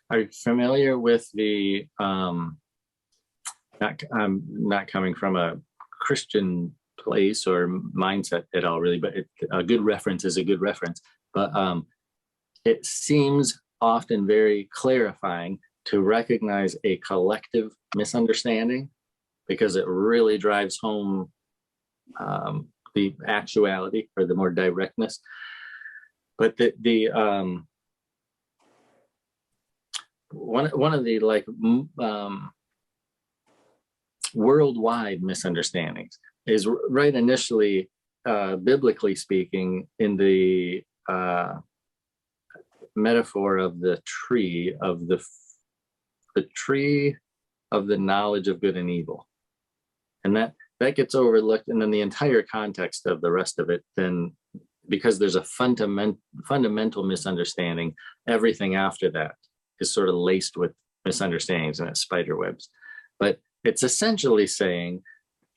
Are you familiar with the I'm not coming from a Christian place or mindset at all, really, but a good reference is a good reference. But it seems often very clarifying to recognize a collective misunderstanding, because it really drives home the actuality or the more directness. But the one of the worldwide misunderstandings is right initially, biblically speaking, in the metaphor of the tree of the tree of the knowledge of good and evil, and that gets overlooked, and then the entire context of the rest of it, then because there's a fundamental misunderstanding, everything after that is sort of laced with misunderstandings and spider webs. But it's essentially saying,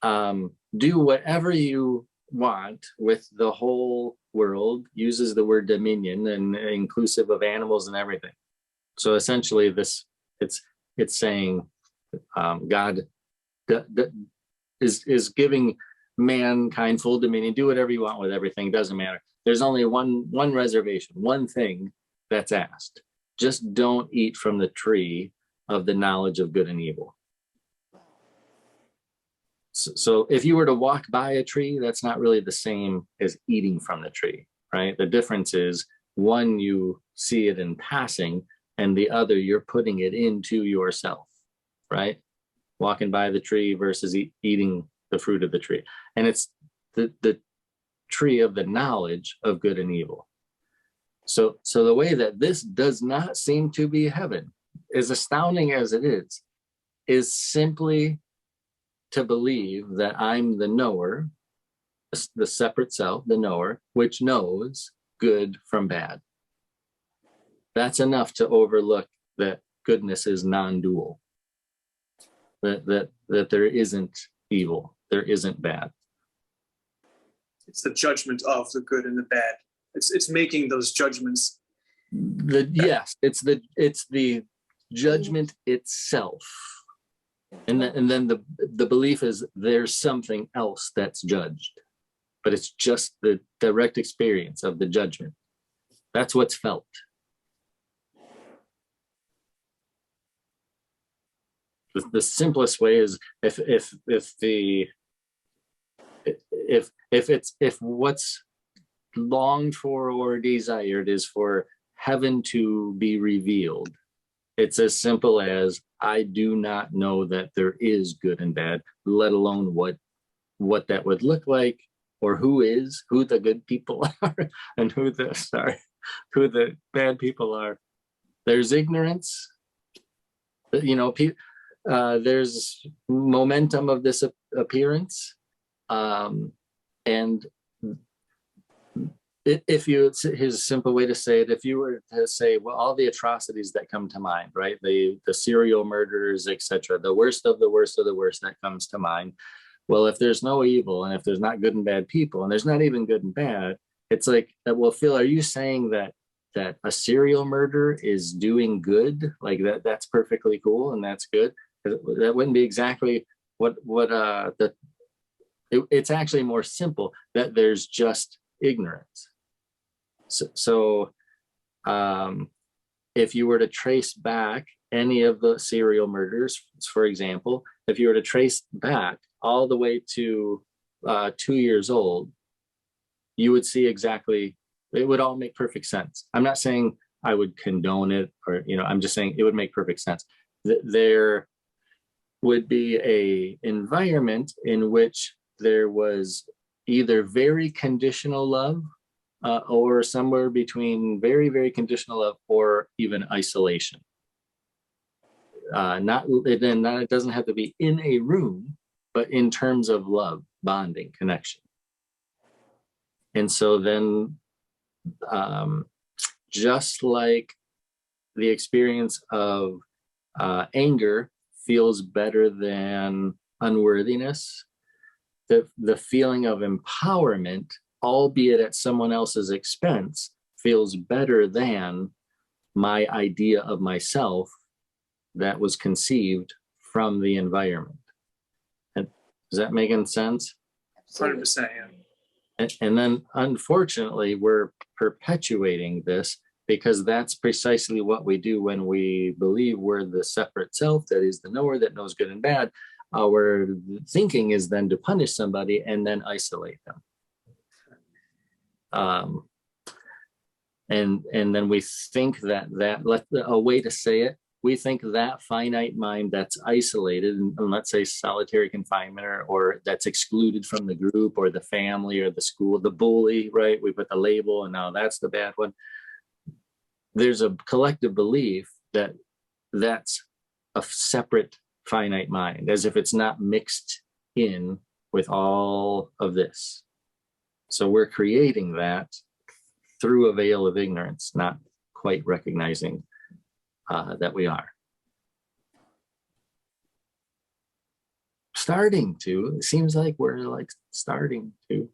do whatever you want with the whole world, uses the word dominion and inclusive of animals and everything. So essentially it's saying God is giving mankind full dominion. Do whatever you want with everything, doesn't matter. There's only one reservation, one thing that's asked: just don't eat from the tree of the knowledge of good and evil. So if you were to walk by a tree, that's not really the same as eating from the tree, right? The difference is, one, you see it in passing, and the other, you're putting it into yourself, right? Walking by the tree versus eating the fruit of the tree. And it's the tree of the knowledge of good and evil. So the way that this does not seem to be heaven, as astounding as it is simply to believe that I'm the knower, the separate self, the knower, which knows good from bad. That's enough to overlook that goodness is non-dual, that there isn't evil, there isn't bad. It's the judgment of the good and the bad. It's making those judgments. Yes, it's the judgment itself. And then the belief is there's something else that's judged, but it's just the direct experience of the judgment. That's what's felt. The simplest way is if if what's longed for or desired is for heaven to be revealed, it's as simple as I do not know that there is good and bad, let alone what that would look like, or who the good people are and who the bad people are. There's ignorance, there's momentum of this appearance, and here's a simple way to say it. If you were to say, well, all the atrocities that come to mind, right? The serial murderers, etc., the worst of the worst of the worst that comes to mind. Well, if there's no evil, and if there's not good and bad people, and there's not even good and bad, it's like, well, Phil, are you saying that a serial murder is doing good? Like that's perfectly cool and that's good? That wouldn't be exactly it's actually more simple, that there's just ignorance. So if you were to trace back any of the serial murders, for example, if you were to trace back all the way to 2 years old, you would see exactly, it would all make perfect sense. I'm not saying I would condone it, or, I'm just saying it would make perfect sense. There would be a environment in which there was either very conditional love, or somewhere between very, very conditional love or even isolation. It doesn't have to be in a room, but in terms of love, bonding, connection. And so then, just like the experience of anger feels better than unworthiness, the feeling of empowerment, albeit at someone else's expense, feels better than my idea of myself that was conceived from the environment. And does that make any sense? 100%, yeah. And then, unfortunately, we're perpetuating this, because that's precisely what we do when we believe we're the separate self that is the knower that knows good and bad. Our thinking is then to punish somebody and then isolate them. And then we think a way to say it, we think that finite mind that's isolated, and let's say solitary confinement, or that's excluded from the group or the family or the school, the bully, right? We put the label, and now that's the bad one. There's a collective belief that that's a separate finite mind, as if it's not mixed in with all of this. So we're creating that through a veil of ignorance, not quite recognizing that we are. It seems like we're like starting to.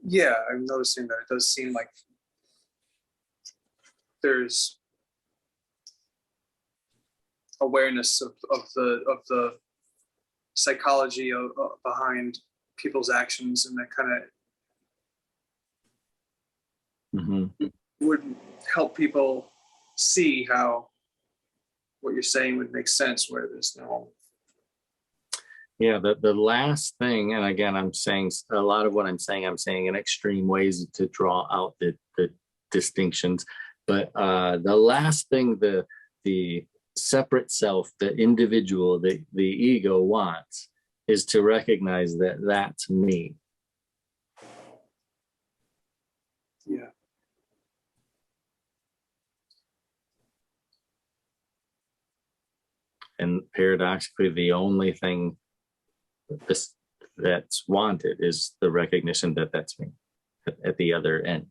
Yeah, I'm noticing that it does seem like there's awareness of the psychology behind people's actions, and that kind of would help people see how what you're saying would make sense, where there's no. Yeah, the last thing, and again, I'm saying a lot of what I'm saying in extreme ways to draw out the distinctions. But the last thing the separate self, the individual, the ego wants, is to recognize that that's me. Yeah. And paradoxically, the only thing that's wanted is the recognition that that's me at the other end.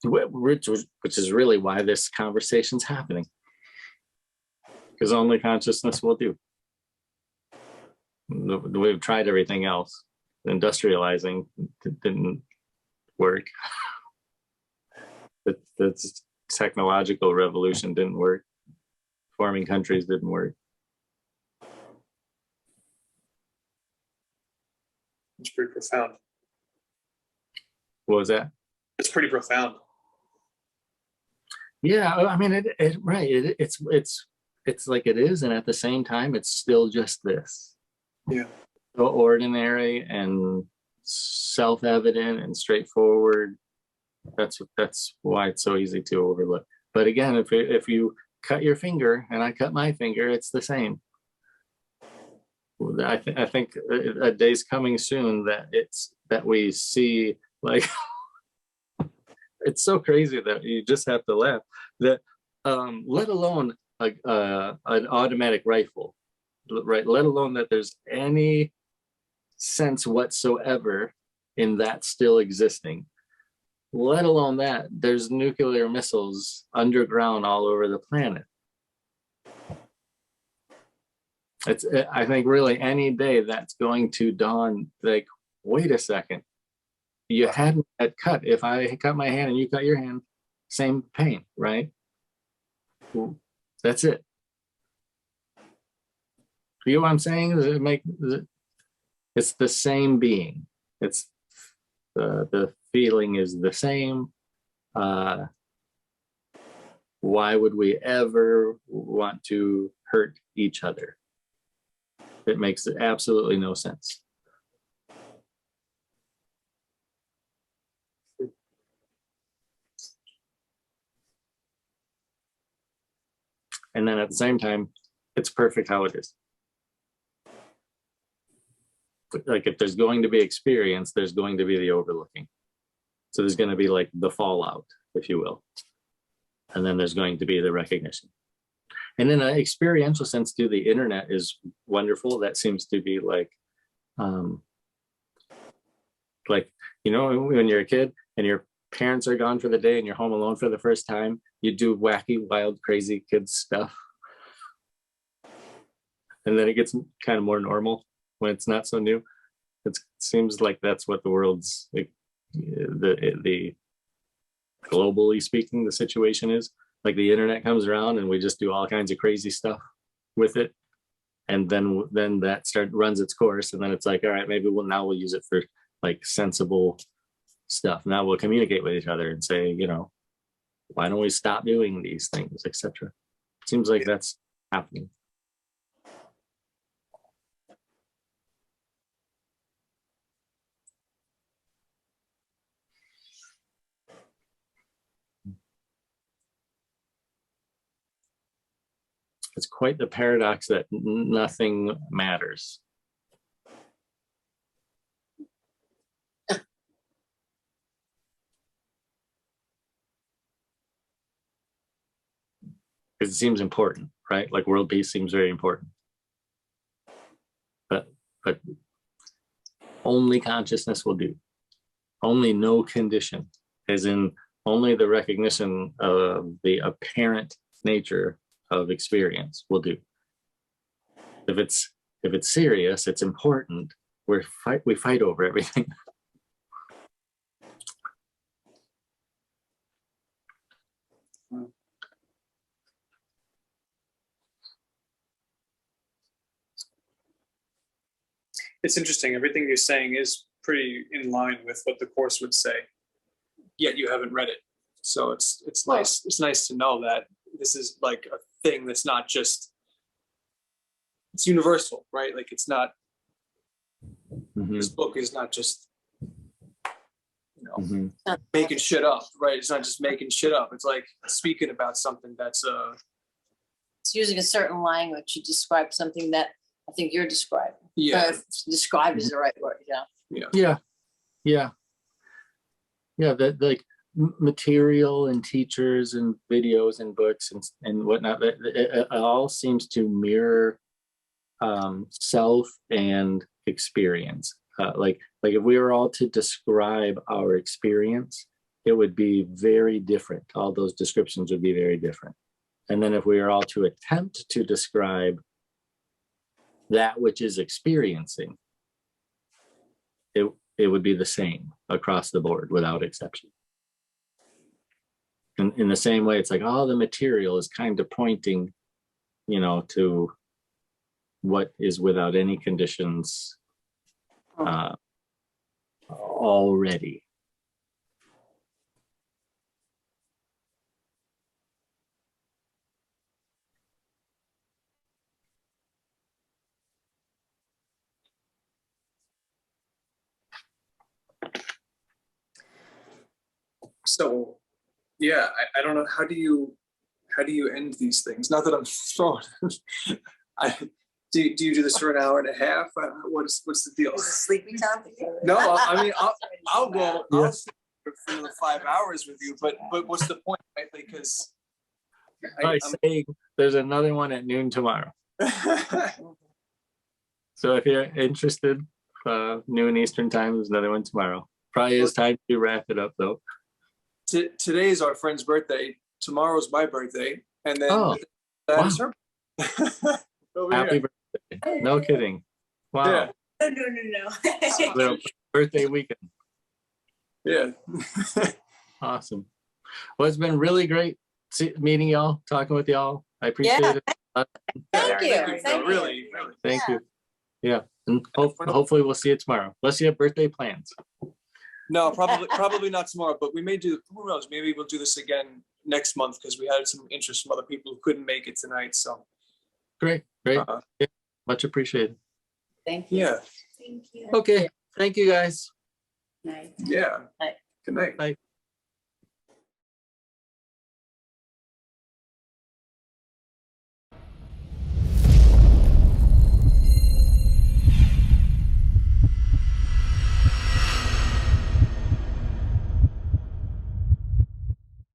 Which is really why this conversation's happening, because only consciousness will do. We've tried everything else. Industrializing didn't work. The technological revolution didn't work. Forming countries didn't work. It's pretty profound. What was that? It's pretty profound. Yeah, I mean, right. It's like it is, and at the same time, it's still just this. Yeah. So ordinary and self-evident and straightforward. That's why it's so easy to overlook. But again, if you cut your finger and I cut my finger, it's the same. I think a day's coming soon that we see, like, it's so crazy that you just have to laugh that let alone an automatic rifle, right? Let alone that there's any sense whatsoever in that still existing. Let alone that there's nuclear missiles underground all over the planet. I think really any day that's going to dawn, like, wait a second, you hadn't had cut. If I cut my hand and you cut your hand, same pain, right? That's it. You know what I'm saying? Does it make, it's the same being. It's the feeling is the same. Why would we ever want to hurt each other? It makes absolutely no sense. And then at the same time, it's perfect how it is. Like, if there's going to be experience, there's going to be the overlooking. So there's going to be like the fallout, if you will. And then there's going to be the recognition. And in an experiential sense too, the internet is wonderful. That seems to be like, you know, when you're a kid and your parents are gone for the day and you're home alone for the first time, you do wacky, wild, crazy kid stuff. And then it gets kind of more normal when it's not so new. It seems like that's what the world's, like, the globally speaking, the situation is. Like, the internet comes around and we just do all kinds of crazy stuff with it, and then that runs its course, and then it's like, all right, maybe we'll use it for like sensible stuff. Now we'll communicate with each other and say, you know, why don't we stop doing these things, etc. Seems like that's happening. It's quite the paradox that nothing matters. Because it seems important, right? Like, world peace seems very important. But only consciousness will do. Only no condition, as in only the recognition of the apparent nature of experience will do. If it's serious, it's important, we fight over everything. It's interesting. Everything you're saying is pretty in line with what the Course would say, yet you haven't read it. So it's nice. It's nice to know that this is like a thing that's not just, it's universal, right? Like, it's not, this book is not just, you know, making shit up, right? It's not just making shit up. It's like speaking about something that's It's using a certain language to describe something that I think you're describing. Yeah. Describe is the right word. Yeah. That, like, material and teachers and videos and books and whatnot, it all seems to mirror self and experience. Like if we were all to describe our experience, it would be very different. All those descriptions would be very different. And then if we are all to attempt to describe that which is experiencing, it would be the same across the board without exception. In the same way, it's like all the material is kind of pointing, you know, to what is without any conditions already. So, yeah, I don't know, how do you end these things? Not that I'm throwing. Do you do this for an hour and a half? What's the deal? Is it sleepy time? No, I mean, I'll go, I'll sit for another 5 hours with you, but what's the point, right? Because By saying there's another one at noon tomorrow. So if you're interested, noon Eastern time, there's another one tomorrow. Probably is time to wrap it up though. Today is our friend's birthday. Tomorrow's my birthday, and then Oh, that's her. Over Happy here. birthday. No kidding. Wow. No, no, no, no. Little birthday weekend. Yeah. Awesome. Well, it's been really great meeting y'all, talking with y'all. I appreciate Yeah. it. Thank you. Phil. Really. Thank you. Yeah. And hopefully we'll see you tomorrow. Unless you have birthday plans. No, probably not tomorrow, but we may do, who knows, maybe we'll do this again next month because we had some interest from other people who couldn't make it tonight, so. Great. Yeah, much appreciated. Thank you. Yeah, Thank you. Okay. Thank you guys. Nice. yeah. Bye. Good night. Bye.